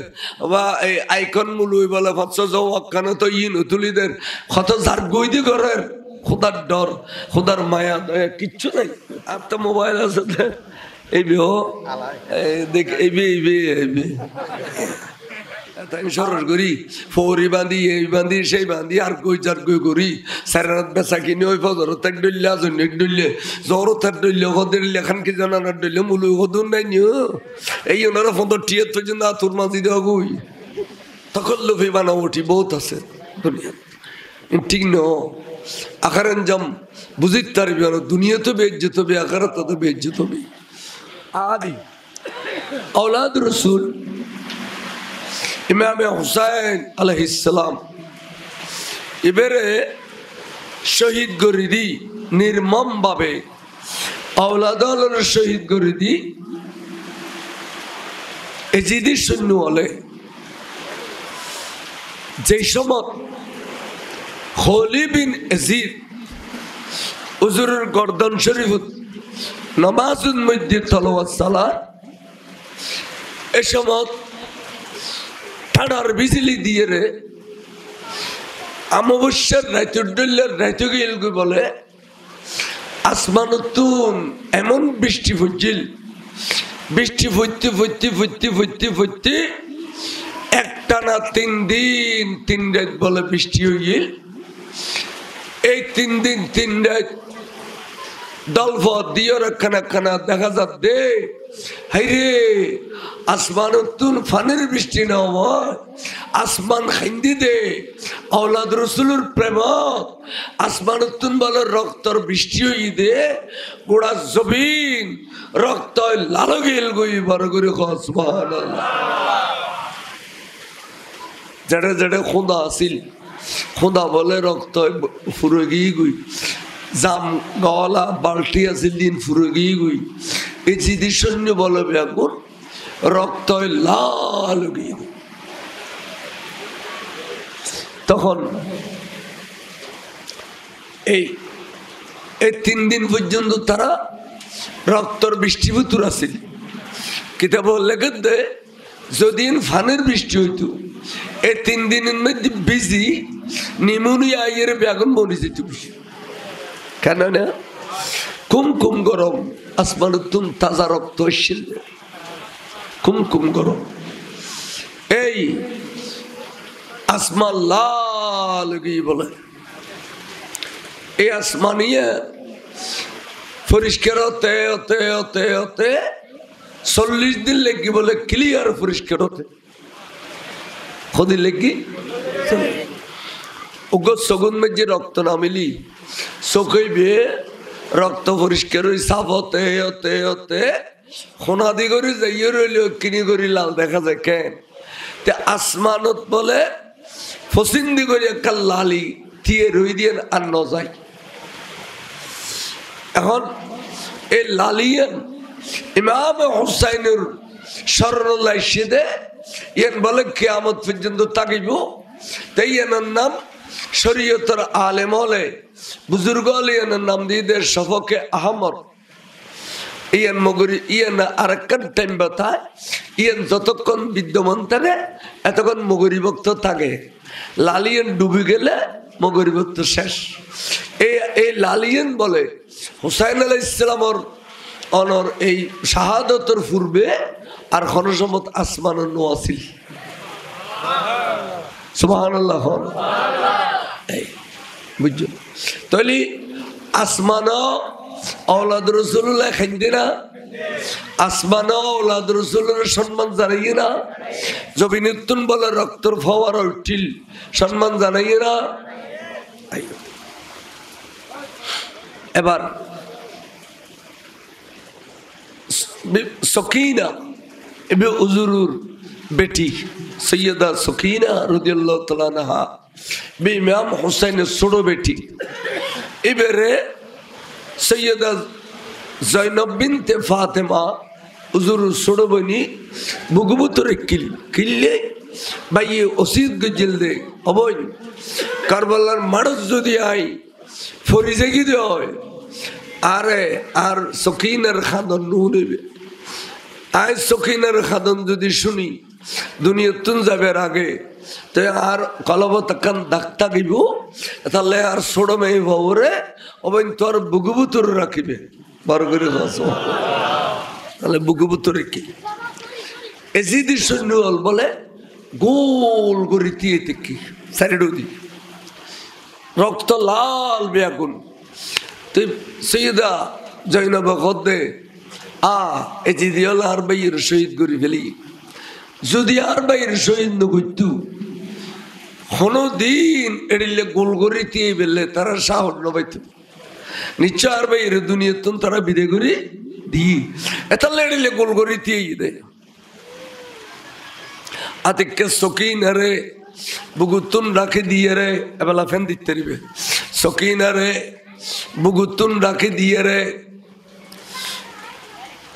বা এই আইকন মুলুই বলে 500 ওয়াক্কানো তো ইয়ে তুলিদের কত ঝাড় গইদি করের খোদার ডর খোদার মায়া দয়া কিচ্ছু নাই আর তো মোবাইল আছে এই বিহ দেখ এই বি তাই সরস করি ফৌরি বাঁধি এই বাঁধি সেই বাঁধি আর কই যার কই করি সারাত বেচা কিনে ওই ফজরত এক ডইলে আজন এক ডইলে জরত এক ডইলে হদের লেখান কি জানার ডইলে মুলু হদুন নাই নিও এই ওনারা ফোন টিয়ে তো না তোর মাঝি দেওয়া গই তখন লোভি বানা উঠি বহুত আছে দুনিয়া ঠিক ন আখারেন জাম বুঝিত পারবি আর দুনিয়া তো বেজ্জত হবে আখারাত তো বেজ্জত হবে আদি औलाद रसूल ইমাম হুসাইন আলাইহিস সালাম এবারে শহীদ করে দি নির্মম ভাবে औलाद শহীদ করে দি এজিদি সৈন্য হলে যে সময় খলিদ বিন ইয়াজিদ হুজুরের গর্দন শরীফ নামাজের মধ্যে তলাওয়াত সালাত এ সময় ঠাডার বিজলি দিয়ে রে অমাবস্যার রাইতে গেল বলে আসমান তুন এমন বৃষ্টি পড়ছিল বৃষ্টি পড়তে পড়তে পড়তে পড়তে পড়তে একটানা 3 দিন 3 রাত বলে বৃষ্টি হইল এই 3 দিন 3 রাত দলফ দিয়ে খানা খানা দেখা যাচ্ছে হাইরে আসমানতুন ফানের বৃষ্টি না হয় আসমান খাইন্দি দে আওলাদ রসুলের প্রেম আসমানতুন বলে রক্তর বৃষ্টি হই দে গোড়া জমিন রক্ত লাল গেল গই বার করে সুবহানাল্লাহ যেটা যেটা খোদা আসিল খোদা বলে রক্ত ফুরে গিয়ে গই জাম গলা বাল্টি আসিল দিন ফুরে গিয়ে গই এই জিদি সৈন্য বলে ব্যাগুন রক্ত লাল গিয়ে তখন এই 3 দিন পর্যন্ত তারা রক্তর বৃষ্টিভূতুর আছিল কিতাব লেখে দে যদি ফানের বৃষ্টি হইতো এই 3 দিনের মধ্যে বিজি নিউমোনিয়া এর বেগুন মরে যেত কেন না কুম গরম আসমানুতুন তাজা রক্ত আসছিল কুম গরম এই আসমান লাল গিয়ে বলে এই আসমানিয়া পরিষ্কার হতে হতে হতে হতে 40 দিন লেগে বলে ক্লিয়ার পরিষ্কার হতে কদিন লেগে ওগো সগুন মেজে রক্ত নামিলি চোখে বিয়ে রক্ত পরিষ্কার হয়ে সাফ হতে হতে হতে সোনাদি করে যাইয়ে রইল কিনি করি লাল দেখা যায় কেন আসমানত বলে ফসিন্দি করে একটা লালি দিয়ে রই দিয়ে আর ন যায় এখন এই লালিয়ান ইমাম হুসাইনের স্মরণাল্লাহ সেদে ইয়ান বলে কিয়ামত পর্যন্ত তাকিব তাই ইয়ানের নাম শরীয়তের আলেম হলে বুজুর্গ হলে ইয়ানের নাম দিয়ে দেয় শফকে আহমদ ইয়ান মগরি ইয়ান আরেকখান টাইম বাতায় ইয়ান যতক্ষণ বিদ্যমান থাকে এতক্ষণ মগরি ভক্ত থাকে লালিয়ান ডুবে গেলে মগরি ভক্ত শেষ এই লালিয়ান বলে হুসাইন আলাইহিস সালামের অনর এই শাহাদতের পূর্বে আর খনসমত আসমান নোয়াছিল সুবহানাল্লাহ বুঝছো তাহলে আসমান আওলাদ রাসূলুল্লাহ খাইন্দে না আসমান আওলাদ রাসূলের সম্মান জানাইয়ে না জবিনুতুন বলে রক্তর ফওয়ার উঠিল সম্মান জানাইয়ে না এবার সকিনা ইবনে উজুরুর বেটি সৈয়দা সকিনা রাদিয়াল্লাহু তাআলা আনহা ইমাম হুসাইনের ছোট বেটি এবারে সৈয়দা জয়নব বিনতে ফাতেমা উজুরুর ছোট বনি বুগুবুতরে কিল্লে ভাই ওসিদ গজল দে অবৈ কারবালার মানুষ যদি আই ফরিজে কি হয় আরে আর সকিনের খাদন নু নেবে আয় সকিনের খাদন যদি শুনি দুনিয়াতুন যাবার আগে তো আর কলব তখন ডাক্তার দিব তাহলে আর ছোট মেয়ে বাবুরে অবৈন তোর বুগুবুতর রাখিবে বড় করে তাহলে বুগুবুতরে কি এজিদি সৈন্য বলে গোল করে দিয়ে কি সাইড দি রক্ত লাল বেগুন তুই সৈয়দা জৈনব খদ্দে এজিদি হল আর বাইয়ের শহীদ করে ফেলি যদি আর বাইয়ের শহীদ নগত্যু কোনো দিন এড়িলে গোল করে দিয়ে বেললে তারা সাহস নবাইত নিশ্চয় আর বাইয়ের দুনিয়াতন তারা বিদে করে দিই এতালে এড়িলে গোল করে দিয়ে দেয় আতিকে সকিন রে বুগুতুন রাখে দিয়ে রে এবেলা ফেন দিতে দিবে সকিন রে বুগুতুন রাখে দিয়ে রে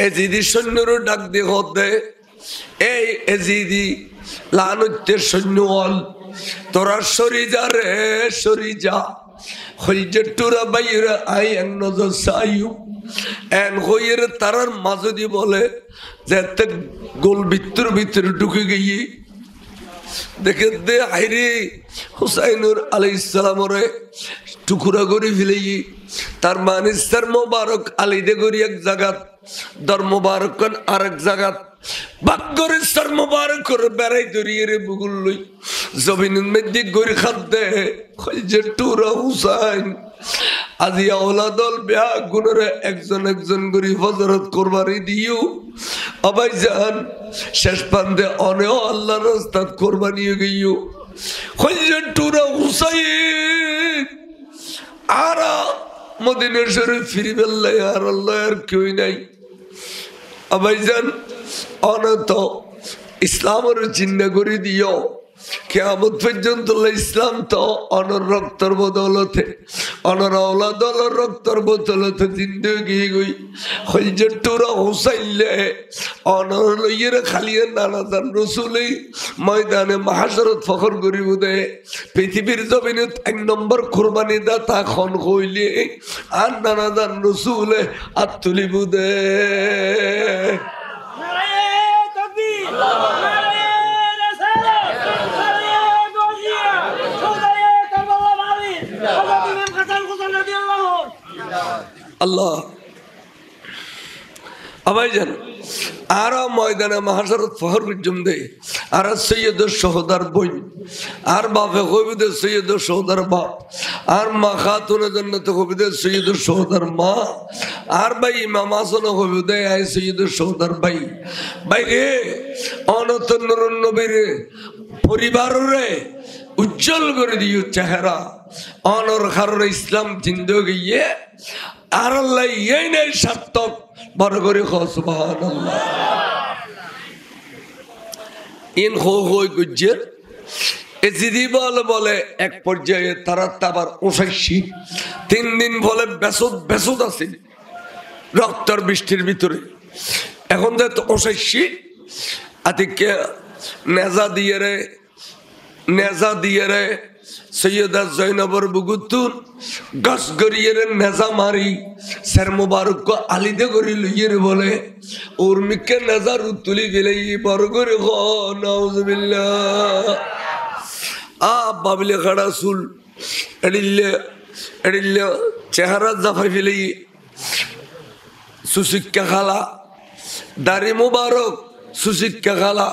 এজিদি সৈন্যরও ডাক দিয়ে হত দেয় এই এজিদি লানুত্যের সৈন্য হল তোরা সরি যা রে সরি যা হইজেটুরা বাইরে আই এক নজর সাইউ এন হইয়ের তারার মাঝদি বলে যে গোল ভিতরে ঢুকে গিয়ে দেখে দে হাইরে হুসাইনুর আলাইহিস সালামরে টুকুরা করে ফেলে তার মানিস্তার মোবারক আলিদে করি এক জায়গাত দর মোবারক আরেক জায়গাত বাগরে সর মোবারক করে বেড়াই ধরিয়ে রে বুগুল লই জমিনের মধ্যে গরি খাদ্যে যে টুরা হুসাইন আজি আওলাদল বেয়া গুণরে একজন একজন করে হযরত কোরবানি দিও আবাই জান শেষ পান্তে অনেও আল্লাহর রাস্তাত কোরবানি গইও হযরতুরা হুসাইন আরা মদিনা শরীফ ফিরে বেল্লাই আর আল্লাহ আর কেউ নাই আবাই জান অনত ইসলামের চিন্তা করে দিও কিয়ামত পর্যন্ত ইসলাম তো অনর রক্তর বদলতে অনর আওলাদল রক্তর বদলতে জিন্দেগি গই হযরতুরা হুসাইলে অনর লইয়ের খালিয়ে নানাদান রাসূলে ময়দানে মাহশরত ফখর করিব দে পৃথিবীর জমিনে এক নম্বর কুরবানি দাতা খন হইলে আর নানাদান রাসূলে আত তুলিব দে আল্লাহ আবাই জান আর ময়দানে মাহশরত ফখর বিজম দে আর সৈয়দের সহদার বই আর বাপে কবিদের সৈয়দের সহদার বাপ আর মা খাতুনে জান্নাতে কবিদের সৈয়দের সহদার মা আর ভাই ইমাম হাসান কবিদে আই সৈয়দের সহদার ভাই ভাই রে অনত নূরুন নবীর পরিবারে উজ্জ্বল করে দিও চেহারা অনর কারণ ইসলাম জিন্দগি আর আল্লাহ এই নেই সার্থক বড় করে সুবহানাল্লাহ ইন হই গুজ্জের এজিদি বলে এক পর্যায়ে তারা আবার ৮৯ 3 দিন বলে বেসুদ আছে রক্তর বৃষ্টির ভিতরে এখন যে ৮৯ আতিকে নেজা দিয়ে রে সৈয়দা জৈনবর বুগুতুন গস গরিয়ে নেজা মারি স্যার মুবারক আলিদে করি লইয়ে বলে উর্মিকে নেজার তুলি গেলে বড় করে নাউজুবিল্লাহ বাবলে খাড়া চুল এড়িল্লে চেহারা জাফাই ফেলে সুশিক্ষা খালা দাড়ি মুবারক সুশিক্ষা খালা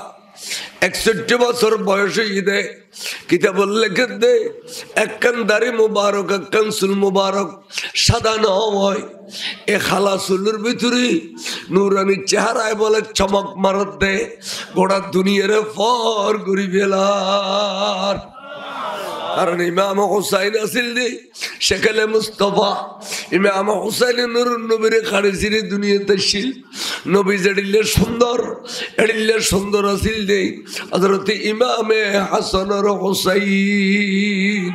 ৬১ বছর বয়স ঈদে কিতাব লেখে দে একখান দাড়ি মুবারক একখান চুল মুবারক সাদা নয় এ খালা চুলের ভিতরে নুরানি চেহারায় বলে চমক মারত দে গোটা দুনিয়ারে ফর ঘুরি ফেলার কারণ ইমাম হুসাইন আসিল দে সেখানে মুস্তফা ইমাম হুসাইন নুরুন নবীরে খাড়েছিরে দুনিয়াতে ছিল নবী যেড়িলে সুন্দর আসিল দে হযরত ইমামে হাসান আর হুসাইন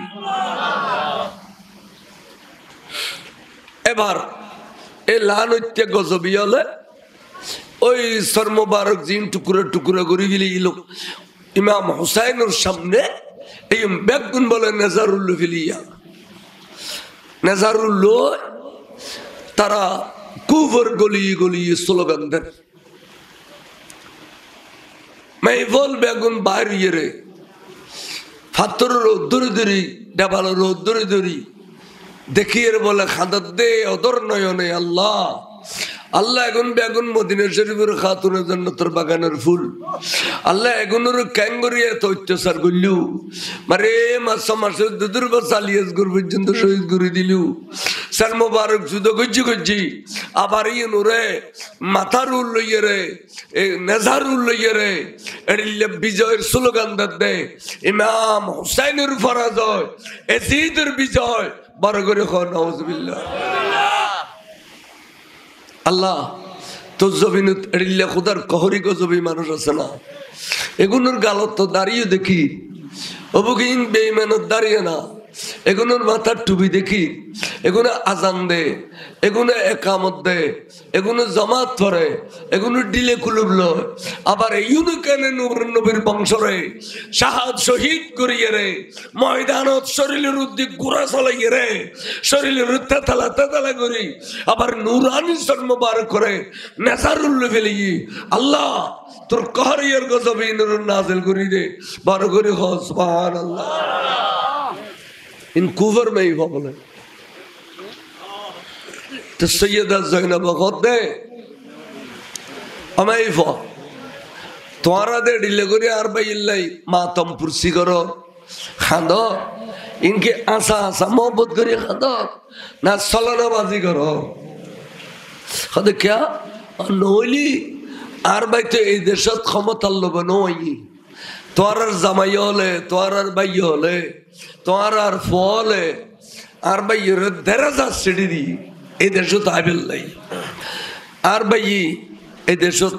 এবার এ লানত্যে গজবি হলে ওই সর মোবারক জিন টুকরো টুকরো করে গেল ইমাম হুসাইনের সামনে এই বেগুন বলে নেজারুল্লো ফিলিয়া নেজারুল্লো তারা কুফর গলিয়ে গলিয়ে স্লোগান দেন মাইফল বেগুন বাইর ইয়ে ফাতর ধরে ধরি ডাবাল ধরে ধরি দেখিয়ে বলে খাদার দে অদর নয়নে আল্লাহ আল্লাহ এখন বেগুন মদিনা শরীফের খাতুনের জান্নাতের বাগানের ফুল আল্লাহ এগুনোর ক্যাঙ্গরি এত অত্যাচার করলু মারে মাসে দুদুর বা চালিয়াস গুর পর্যন্ত শহীদ করে দিলু স্যার মোবারক যুদ্ধ গজ্জি আবার ইয়ে নুরে মাথার উল লইয়ে রে নেজার উল লইয়ে রে এড়িলে বিজয়ের স্লোগান দে ইমাম হুসাইনের পরাজয় এজিদের বিজয় বড় করে নাউজুবিল্লাহ আল্লাহ তোর জমিন এড়িলে খুদার কহরি গজবি মানুষ আছে না এগুলোর গালত তো দাঁড়িয়ে দেখি অবুকিন বেইমানত দাঁড়িয়ে না এগুলোর মাথার টুপি দেখি এগুলো আজান দে এগুলো একামত দে এগুলো জমাত ধরে এগুলো ডিলে কুলুব লয় আবার ইউনিকেনে নবীর বংশরে শাহাদ শহীদ করিয়ে রে ময়দানত শরীরের উদ্দিক গুড়া চলাইয়ে রে শরীরের তেতালা করি আবার নুরানি জন্মবার করে নেসারুল্লো ফেলি আল্লাহ তোর কহরিয়ার গজবে নুরুন নাজিল করি দে বার করে হ সুবহানাল্লাহ इन कुफर में ही बोले तो सैयदा ज़ैनब कहते हमें ही फो तुम्हारा दे डिले करी आर भाई इल्लाई मातम पुरसी करो খাদ ইনকে আসা আসা মোহব্বত করি খাদ না চলনাবাজি করো খাদ ক্যা নইলি আর বাইতে এই দেশত ক্ষমতার লোভ নই তোর আর জামাই হলে তোর আর ভাই হলে তোর আর ফলে আর ভাই দেড় সিঁড়ি দি এই দেশত আইবেল নাই আর ভাই এই দেশত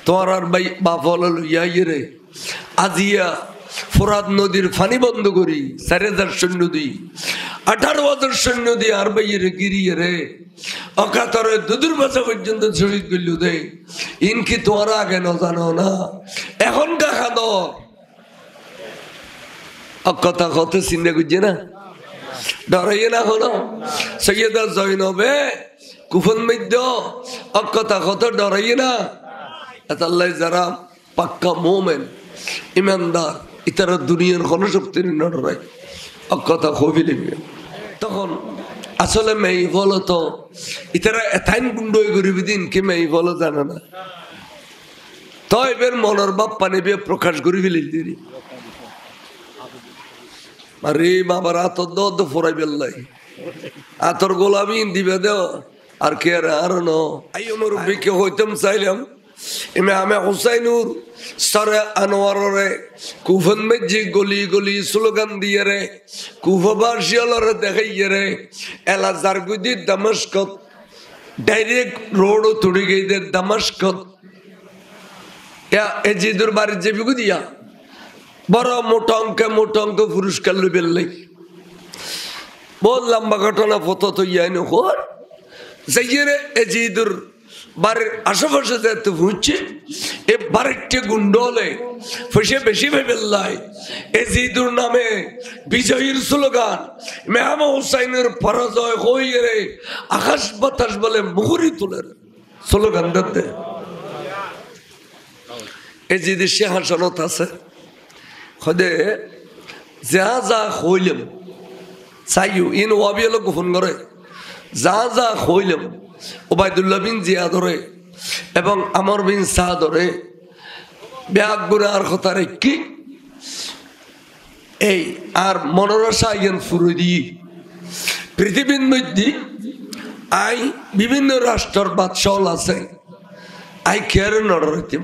তোর আর ভাই বাপ হলে লইয়া রে আজিয়া ফোরাত নদীর ফানি বন্ধ করি 4000 সৈন্য দিই 18,000 সৈন্য দিই আর ভাইয়ের গিরিয়ে রে অকাতরে দুদুর বাসা পর্যন্ত শহীদ করল দে ইনকি তোরা আগে ন জানো না এখন কাকা দ কথা কত চিন্তা করছে না ডরাইয়ে না হলো সৈয়দা জৈনবে কুফন মধ্য অকথা কত ডরাইয়ে না আল্লাহ যারা পাক্কা মোমেন ইমানদার ইতারা দুনিয়ার কোনো শক্তির নড়াই অকথা কবিলি তখন আসলে মেই বলো তো ইতারা এথাইন গুন্ড গরিব দিন কি মেই বলো জানে না তো এবার মনের বাপ পানি বিয়ে প্রকাশ করি ফেলি দিদি আরে বাবার আতর দ ফোরাই বেল্লাই আতর গোলামি দিবে দেও আর কে আর ন আই মুরব্বীকে হইতাম চাইলাম ইমামে হুসাইনুর সরে আনোয়ারে কুফন মেজি গলি গলি স্লোগান দিয়ে রে কুফবাসীলরে দেখাইয়ে রে এলা জারগুদি দামাস্কত ডাইরেক্ট রোড তুড়ি গইতে দামাস্কত ইয়া এজিদুর বাড়ি যাবি দিয়া বড় মোটা অঙ্ক পুরস্কার লইবেন লাই বহুত লম্বা ঘটনা ফটো তো ইয়াইন হর যাইয়ে রে এজিদুর বাড়ির আশেপাশে যেতে ভুঁজছে এ বাড়িতে গুন্ডলে ফসে বেশি ভেবে লাই এজিদুর নামে বিজয়ীর স্লোগান মেহামা হুসাইনের পরাজয় হয়ে রে আকাশ বাতাস বলে মুহুরি তুলে স্লোগান দিতে এজিদের সিংহাসনত আছে খদে যা যা হইলাম চাইও ইন ওয়াবিয়ালো গোপন করে যা যা হইলাম ওবায়দুল্লাহ বিন জিয়াদরে এবং আমর বিন সাদরে ব্যাগ গুনার কথা রেখি এই আর মনোরসা ইয়ান ফুরুদি পৃথিবীর মধ্যে আই বিভিন্ন রাষ্ট্রের বাদশাহ আছে আই কেয়ার নড়াইতাম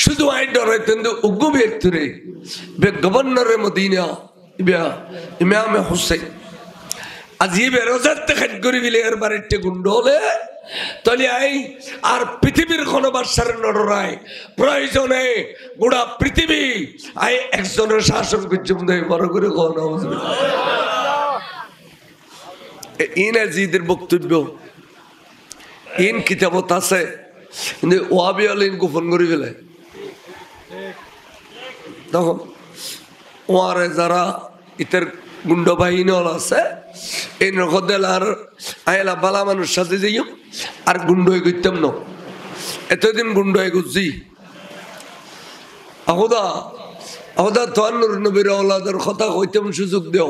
শুধু আই ডরাইতেন উগ্র ব্যক্তিরে গভর্নরের মদিনা ইমামে হুসাইন আজি বেরোজার খাদ করি বিলে এর বাড়িতে গুন্ড হলে তাহলে আই আর পৃথিবীর কোনো বাদশার নড়াই প্রয়োজনে গোটা পৃথিবী আই একজনের শাসন করছে বড় করে ইন আজিদের বক্তব্য ইন কিতাবত আছে কিন্তু ওয়াবি আলীন গোপন করে ফেলে তখন ওয়ারে যারা ইতার গুন্ড বাহিনী আছে এই নগদেল আর আয়লা বালা মানুষ সাথে যাইম আর গুন্ড হয়ে করতাম না এতদিন গুন্ড হয়ে করছি আহুদা আহুদা তোর নবীর ওলাদের কথা কইতাম সুযোগ দেও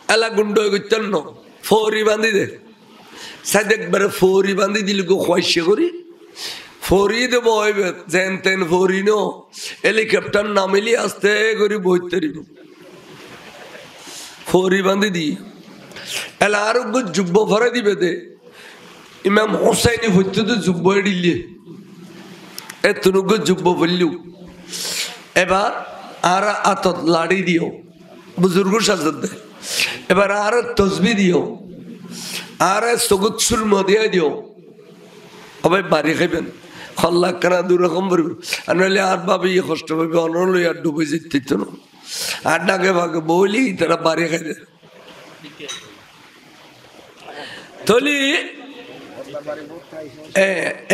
এলা গুন্ড হয়ে করতাম না ফৌরি বান্ধি দে সাইড একবারে ফৌরি বান্ধি দিল গো খুয়াইছে করি ফৌরি দেবো যেন তেন ফৌরি নো হেলিকপ্টার নামিলি আসতে করি বইতে ফৌরি বান্ধি দি এলা আরোগ্য যুব্ব ভরে দিবে দে ইমাম হোসাইনি হইতে তো যুব্ব এড়িলে এতনুগ্য যুব্ব বললু এবার আর আতত লাড়ি দিও বুজুর্গ সাজত দে এবার আর তসবি দিও আর সগুত সুরম দিয়ে দিও সবাই বাড়ি খাইবেন খল্লা কানা দুরকম বলবে আর নইলে আর ভাবে ইয়ে কষ্ট পাবে অনলই আর ডুবে যেত না আর ডাকে ভাগে বলি তারা বাড়ি খাইবে তলি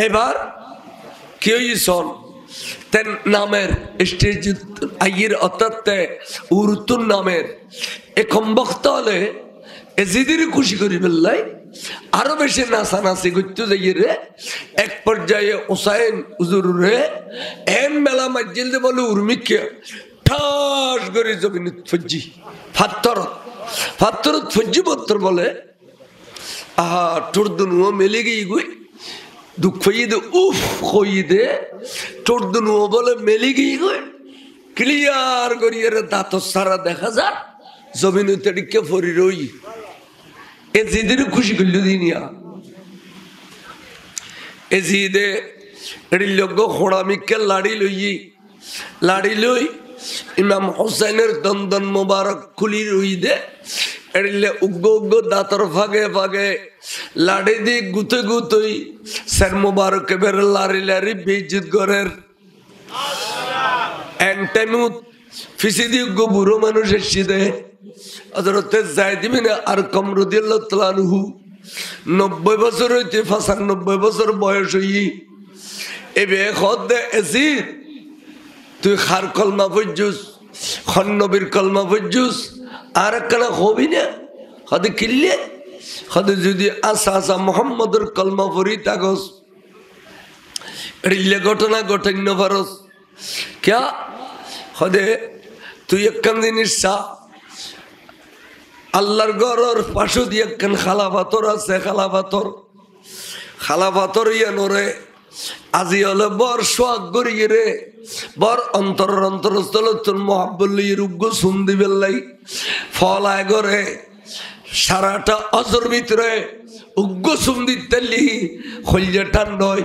এবার কেউ শোন তেন নামের স্টেজ আইয়ের অর্থাৎ উরুতুন নামের এ কমবক্ত হলে এজিদের খুশি করি ফেললাই আরো বেশি নাচানাচি করতে যাই রে এক পর্যায়ে ওসাইন হুজুর রে এন মেলা মাজিল দে বলে উর্মিকে ঠাস করে জমিন ফজ্জি ফাত্তরত ফজ্জি পত্তর বলে আহা তোর দুনুও মেলে গিয়ে গুই দুঃখ দে উফ কই দে তোর দুনুও বলে মেলে গিয়ে গুই ক্লিয়ার করিয়ে দাঁত সারা দেখা যায় জমিন তেড়িকে ফরি রই এজিদের খুশি করল দিনিয়া এজিদে এড়িলজ্ঞ খোড়ামিকে লাড়ি লই ইমাম হোসেনের দন্দন মোবারক খুলি রই দে এড়িলে উগ্গ দাঁতর ফাগে লাড়ি দি গুতই স্যার মোবারক বের লাড়ি বেইজ্জত গরের এন্টানুত ফিসি দি উগ্গ বুড়ো মানুষ এসে দে হযরতে যায়েদ ইবনে আরকাম রাদিয়াল্লাহু তাআলা আনহু 90 বছর হইতে 95 বছর বয়স হই এবে খোদে এজিদ তুই খার কলমা পড়ছুস খন নবীর কলমা পড়ছুস আর একখানা হবি না হদে কিল্লে হদে যদি আসা মুহাম্মদের কলমা পড়ি তাগস এড়িলে ঘটনা ঘটাইন পারস ক্যা হদে তুই একখান জিনিস চা আল্লাহর ঘরের পাশে দিয়ে একখান খালা পাথর আছে খালা পাথর ইয়ানোরে আজি হলে বর সোয়াগ গড়িয়ে রে বর অন্তরস্থল তোর মহাব্বলি রুগ্য সুন দিবেন লাই ফল আয় গরে সারাটা অজর ভিতরে উগ্র সুম দিতেলি হইলে ঠান্ডয়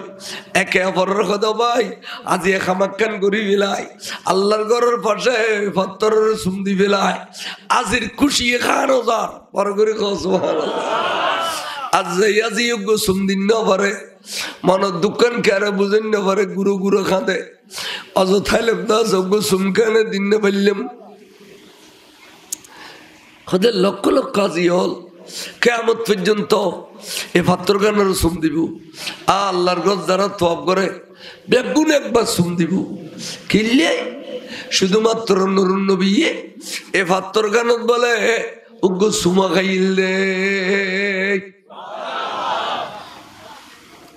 একে অপরের কথা ভাই আজি খামাক্কান করি বিলাই আল্লাহর ঘরের পাশে পাথরের সুম দি বিলাই আজির খুশি খান যার বড় করে আজি উগ্র সুম দিন না পারে মন দোকান কেরে বুঝেন না পারে গুরু খাঁদে অযথায় লোকদা যোগ্য সুম কেনে দিন না পারলাম ওদের লক্ষ আজি হল কিয়ামত পর্যন্ত এ পাথর গানের সুম দিব আল্লাহর ঘর যারা তওয়াব করে বেগুন একবার সুম দিব কিনলে শুধুমাত্র নুরুন নবী এ পাথর গানত বলে উগ্র সুমা খাইলে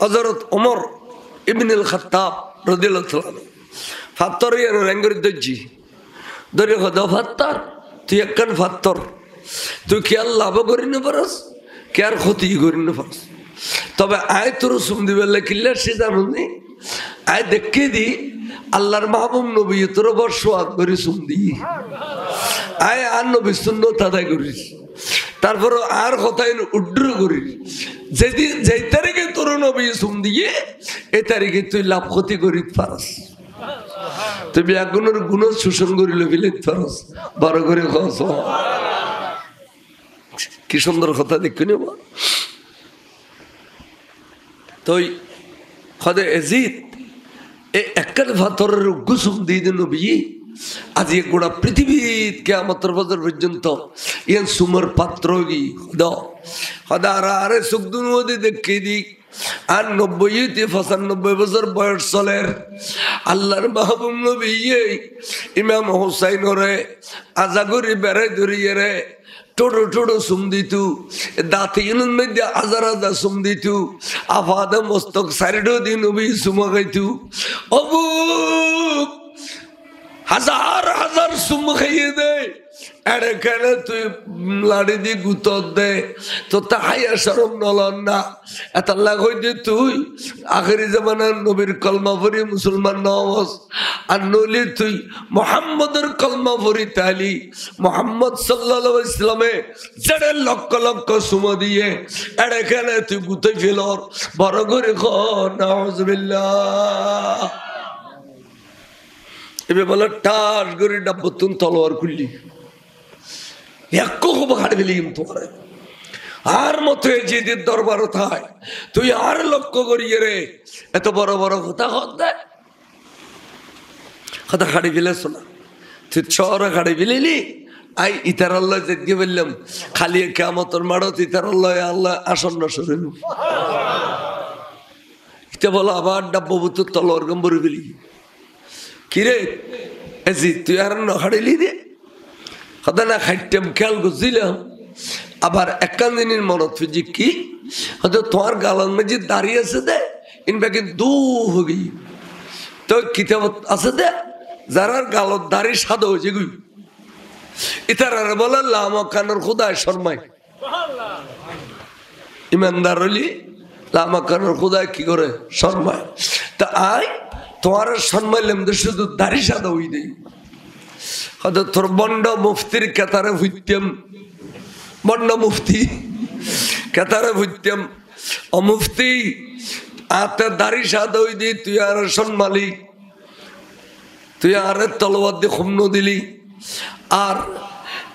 হযরত ওমর ইবনুল খাত্তাব রাদিয়াল্লাহু তাআলা পাথর এর রঙের দজ্জি ধরে হদা পাথর তুই একখান পাথর তুই কি আর লাভ করি না পারস কে আর ক্ষতি করি না পারস তবে আয় তোর সুম দিবে কিল্লার সে জানি আয় দেখে দি আল্লাহর মাহবুব নবী তোর বর্ষ আগ করে সুম দি আয় আর নবী সুন্নত আদায় করিস তারপর আর কথাই উড্র করিস যেদিন যেই তারিখে তোর নবী সুম দিয়ে এই তারিখে তুই লাভ ক্ষতি করি পারস তুই ব্যাগুনের গুণ শোষণ করিলে বিলেত পারস বড় করে খস কি সুন্দর কথা দেখি নেব তুই খদে এজিদ এই একটা পাথরের গুসুম দিয়ে দিন নবী আজি গোড়া পৃথিবীত কিয়ামতের বছর পর্যন্ত ইয়ান সুমর পাত্র গি খদা আরে সুখদুন মধ্যে দেখে দি আর 90-95 বছর বয়স চলের আল্লাহর মাহবুব নবী ইমাম হুসাইন রে আজাগরি বেড়াই ধরিয়ে রে টোটো সুম দিতু দাঁতির মধ্যে হাজার সুম দিতু আফাদা মস্তক সাইডও দিন নবী সুমা খাইতু অবু হাজার সুম খাইয়ে দেয় এড়ে কেনে তুই লাড়ি দি গুতর দে তো তাহাইয়া শরম নলন না এত লাগ হইতে তুই আখেরি জামানার নবীর কলমা পড়ি মুসলমান নওয়াজ আর নলি তুই মুহাম্মদের কলমা পড়ি তালি মুহাম্মদ সাল্লাল্লাহু আলাইহি ইসলামে জড়ে লক্ষ সুমা দিয়ে এড়ে কেনে তুই গুতে ফেলর বড় করে খ নাউজুবিল্লাহ এবে বলে টাস করে ডাব্বতুন তলোয়ার খুললি এক হাড় ফেলিম তোমার আর মতো যেদিন দরবার থায় তুই আর লক্ষ্য করিয়ে রে এত বড় কথা কথা খাড়ি ফেলেছ না তুই চর খাড়ি ফেলিলি আই ইতার আল্লাহ যেদিকে বললাম খালি কিয়ামতের মাড়ত ইতার আল্লাহ আসন্ন শরীর ইতে বলো আবার ডাব্বতুর তলোয়ার গম্বরে ফেলি কিরে এজি তুই আর নখাড়িলি দে কথা না খাইটাম খেয়াল করছিলাম আবার একখান দিনের মনত ফিজি কি হয়তো তোমার গালার মাঝে দাঁড়িয়ে আছে দে ইনবা কিন্তু দু হগি তো কিতাব আছে দে যারা গালত দাঁড়িয়ে সাদা হয়েছে গুই ইতার বলে লামা কানোর খুদায় শর্মায় ইমানদার হলি লামা কানোর খুদায় কি করে শর্মায় তা আয় তোমার সম্মাইলাম শুধু দাড়ি সাদা হই দেই হয়তো তোর বন্ড মুফতির কেতারে ভুইতাম, বন্ড মুফতি কেতারে ভুইতাম, অমুফতি আতে দাড়ি সাদ হই দি, তুই আর সন্মালি, তুই আরে তলবাদ দিয়ে খুমন দিলি, আর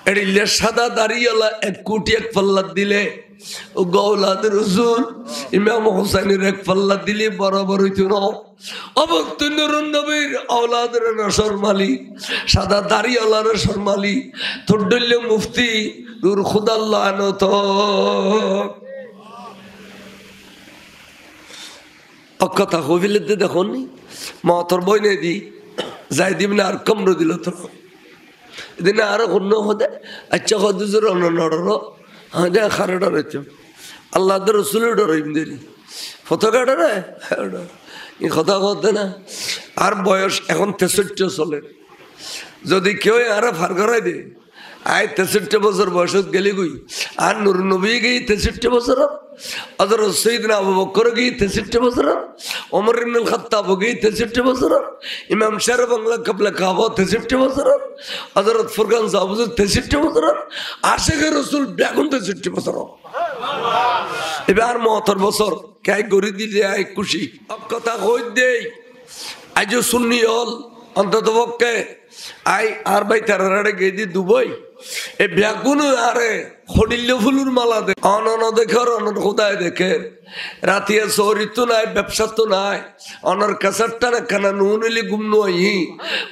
এড়িলে সাদা দাড়িওয়ালা 1 কোটি 1 পাল্লা দিলে ও গৌলাদের হুজুর ইমাম হোসেনের 1 পাল্লা দিলে বরাবর হইতো না। অবক্ত নুরুন নবীর আওলাদের শর্মালি, সাদা দাড়িওয়ালার শর্মালি, তোর ডল্লে মুফতি নূর খুদাল্লাহ নত অকথা হবিলে দেখুন মতর বই নেই দি যাই দিব না আর কমর দিল তোর দিনে আরো অন্য হদে আচ্ছা হদুজুর অন্য নড়র হ্যাঁ যা খারে ডরেছ আল্লাহ রসুলের ডরাইম দেরি ফতকা ডরে এই কথা কথা না। আর বয়স এখন 63 চলে, যদি কেউ আরে ফার করাই দে আয় 63 বছর বয়সত গেলি গুই, আর নূর নবী গেই 63 বছর, হযরত সাইয়েদনা আবু বকর গেই 63 বছর, ওমর ইবনে খাত্তাব গেই 63 বছর, ইমাম শের বাংলা কাবলা কাবা 63 বছর, হযরত ফুরকান সাহেব 63 বছর, আশিকে রাসূল বেগুন 63 বছর। এবার 72 বছর কে গরি দিলে আই খুশি কথা কই দেই আজ সুন্নি হল অন্তত পক্ষে আই আর ভাই তারারে গেদি দুবই এ বেগুন আরে হডিল্য ফুলুর মালা দে অনন দেখে অনন খোদায় দেখে রাতিয়া শহরি তো নাই ব্যবসা তো নাই অনর কাসারটা না কানা নুনলি গুম নই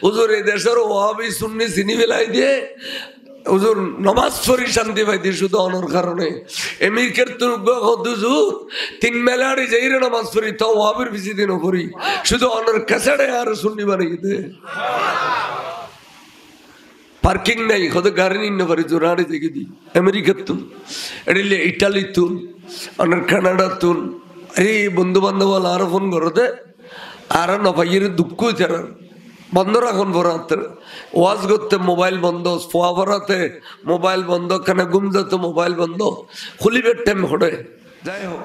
হুজুর এই দেশের ওয়াবি সুন্নি চিনি বেলাই দিয়ে হুজুর নমাজ পড়ি শান্তি পাইতে শুধু অনর কারণে এমিরকের হুজুর 3 মেলাড়ি যাই রে নমাজ পড়ি তো ওয়াবির বেশি দিন পড়ি শুধু অনর কাসারে আর সুন্নি বানাই দে পার্কিং নাই কত গাড়ি নিয়ে পারি জোরাড়ি দেখে দি আমেরিকার তুন এড়িলে ইটালি তুন অনেক কানাডা তুন আরে বন্ধু বান্ধব আরো ফোন করতে আর নপাইয়ের দুঃখ হইতে বন্ধ রাখুন ভরাতে ওয়াজ করতে মোবাইল বন্ধ ফোয়া ভরাতে মোবাইল বন্ধ কেন ঘুম যেতে মোবাইল বন্ধ খুলিবের টাইম হড়ে যাই হোক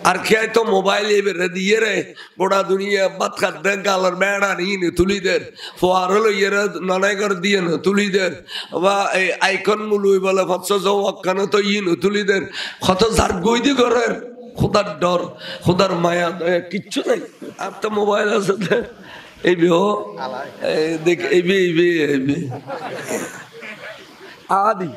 আর খেয়ে তো মোবাইল এবারে দিয়ে রে গোটা দুনিয়া বাত খাতে গালার বেড়া নিয়ে তুলিদের ফোয়ার হলো ইয়েরা নানাই করে দিয়ে না তুলিদের বা এই আইকন মুলুই বলে 500 ওয়াক্কানো তো তুলিদের কত যার গইদি করের খোদার ডর খোদার মায়া দয়া কিচ্ছু নাই আর তো মোবাইল আছে এই বিহ দেখ এই বি আদি